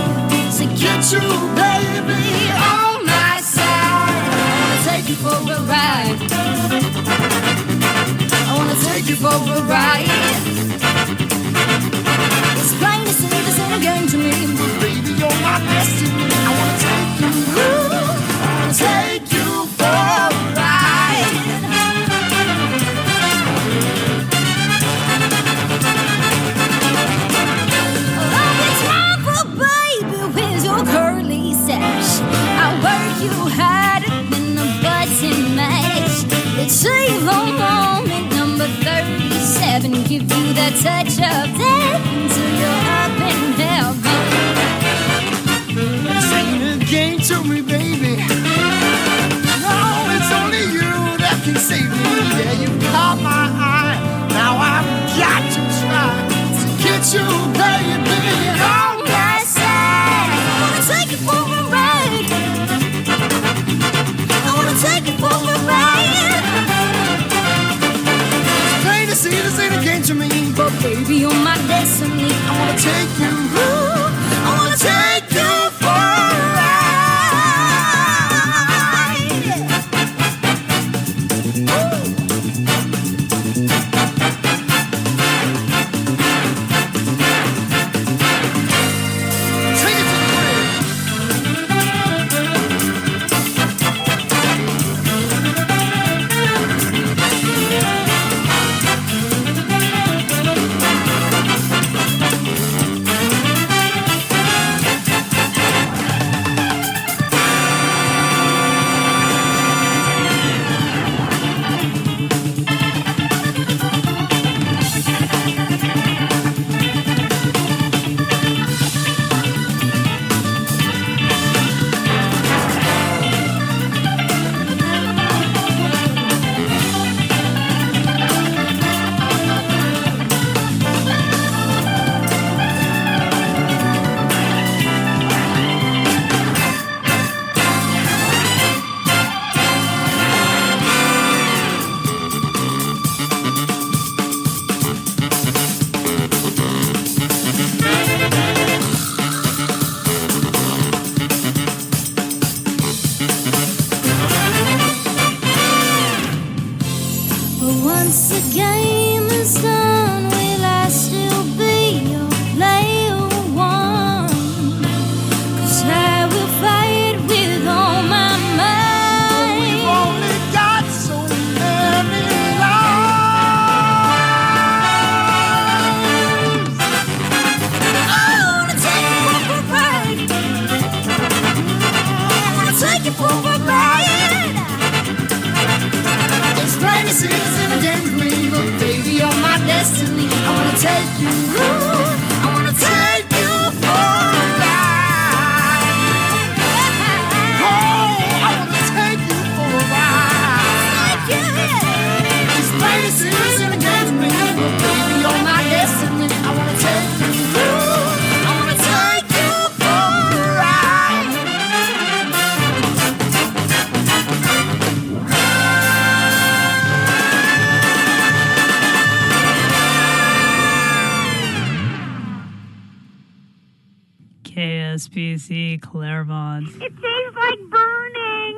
to get you, baby, on my side. I wanna take you for a ride. I wanna take you for a ride. It's plain to see this ain't a game to me. Baby, you're my destiny. I wanna take you, I wanna take you for a ride. moment number 37. Give you that touch of death until you're up in heaven. This ain't a game to me, baby. No, it's only you that can save me. Yeah, you caught my eye. Now I've got to try to get you, baby, on my side. I wanna take you for a ride. I wanna take you for a ride. It's plain to see this ain't a game to me, but baby, you're my destiny. I wanna take you, I wanna take you for a ride. Once the game is done, will I still be your player one? 'Cause I will fight with all my might. We've only got so many lives. I wanna take you for a ride. I wanna take you for a ride. It's plain to see this ain't a game to me, but baby, you're my destiny. I wanna take you, I wanna take you for a ride. Oh, I wanna take you for a ride. It's plain to see this ain't a game to me, but baby, you're my destiny. I wanna take you, I wanna take you for a ride. KSPC Claremont. It tastes like burning.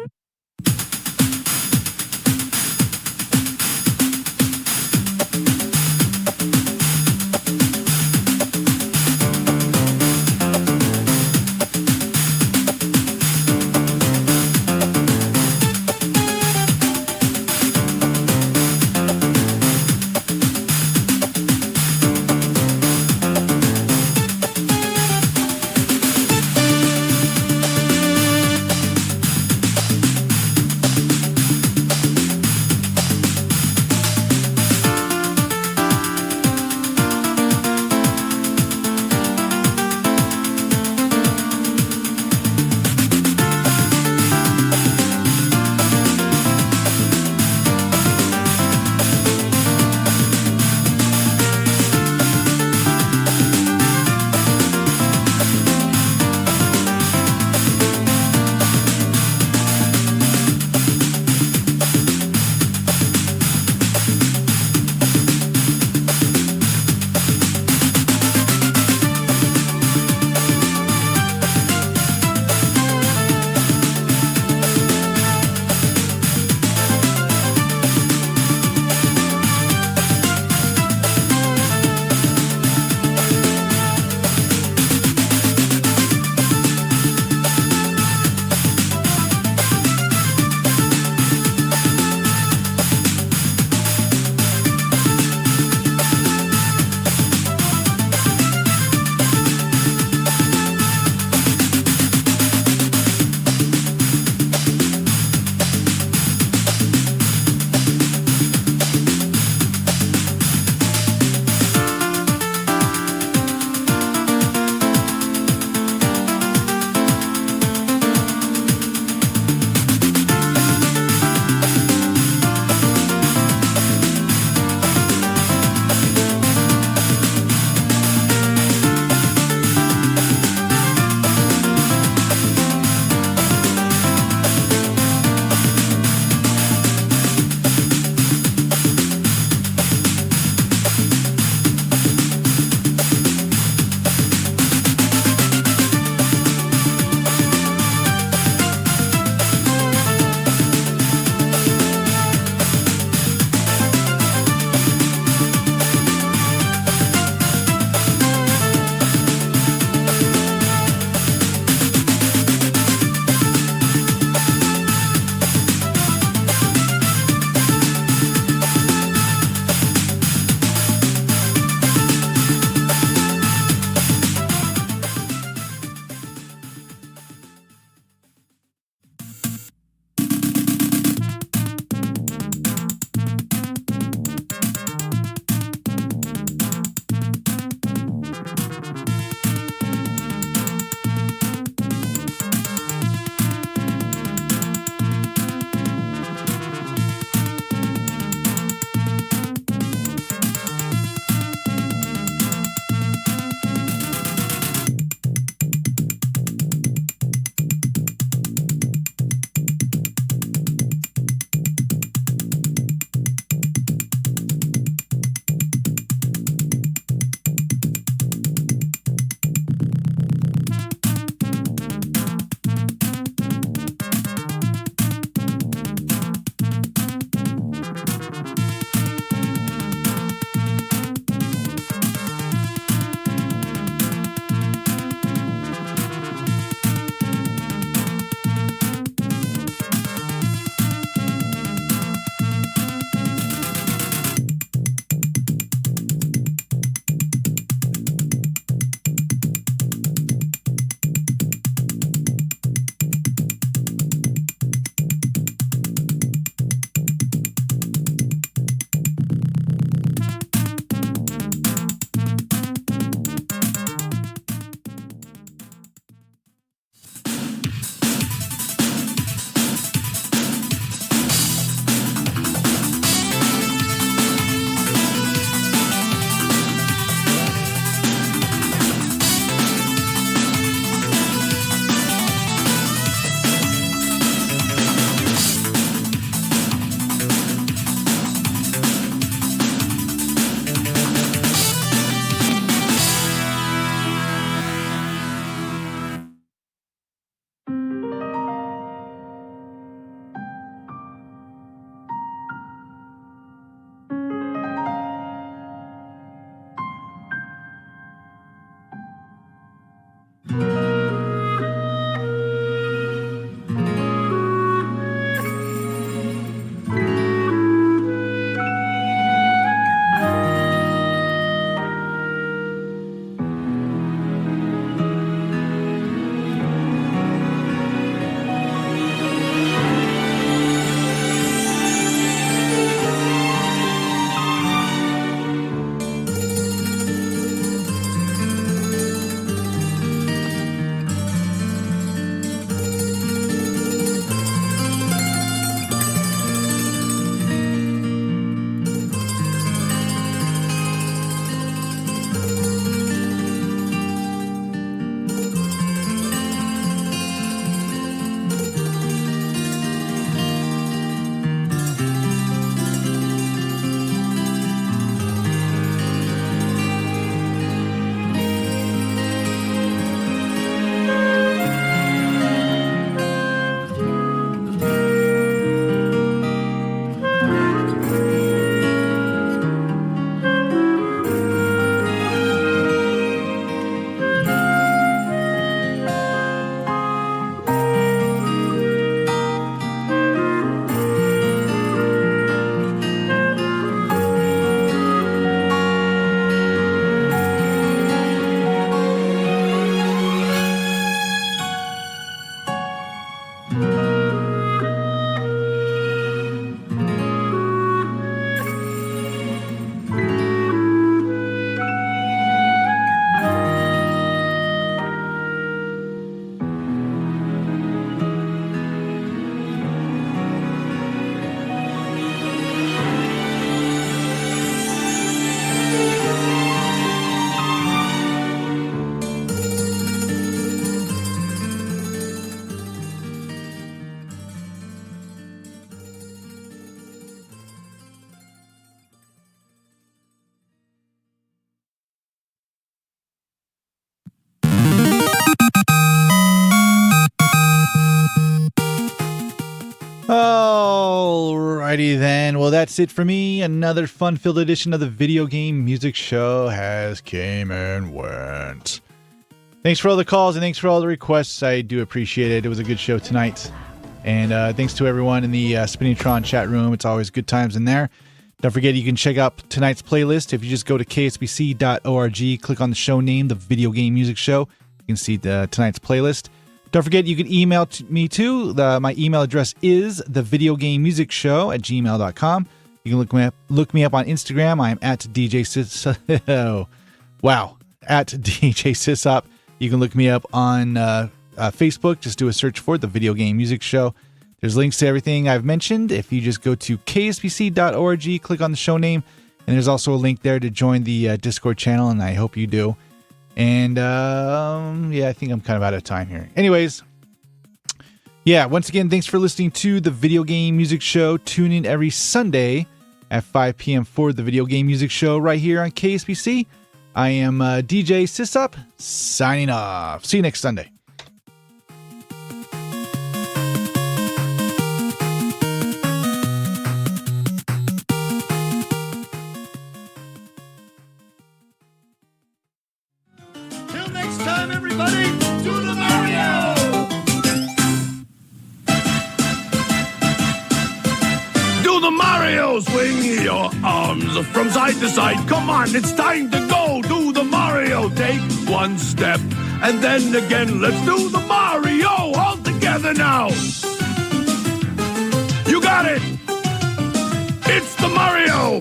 Alrighty then. Well, that's it for me. Another fun-filled edition of the Video Game Music Show has came and went. Thanks for all the calls and thanks for all the requests. I do appreciate it. It was a good show tonight. And thanks to everyone in the Spinningtron chat room. It's always good times in there. Don't forget you can check out tonight's playlist. If you just go to kspc.org, click on the show name, the Video Game Music Show, you can see tonight's playlist. Don't forget you can email me too. My email address is thevideogamemusicshow@gmail.com. You can look me up on Instagram. I am at DJ SysOp. Wow, at DJ SysOp. You can look me up on Facebook. Just do a search for the Video Game Music Show. There's links to everything I've mentioned. If you just go to kspc.org, click on the show name, and there's also a link there to join the Discord channel, and I hope you do. And I think I'm kind of out of time here. Anyways, once again, thanks for listening to the Video Game Music Show. Tune in every Sunday at 5 p.m. for the Video Game Music Show right here on KSPC. I am DJ SysOp, signing off. See you next Sunday. Till next time, everybody, do the Mario! Do the Mario, swing your arms from side to side. Come on, it's time to go. Do the Mario, take one step, and then again, let's do the Mario all together now. You got it. It's the Mario.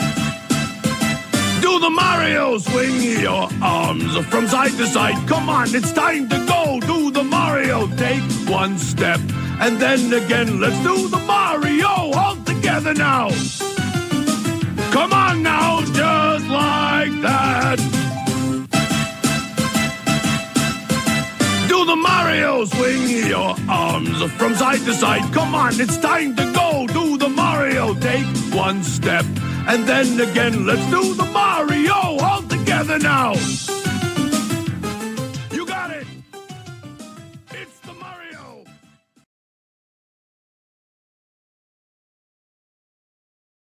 Do the Mario, swing your arms from side to side. Come on, it's time to go. Do the Mario, take one step, and then again, let's do the Mario all together now. Come on now, just like that. Do the Mario, swing your arms from side to side. Come on, it's time to go. Do the Mario, take one step, and then again, let's do the Mario all together now.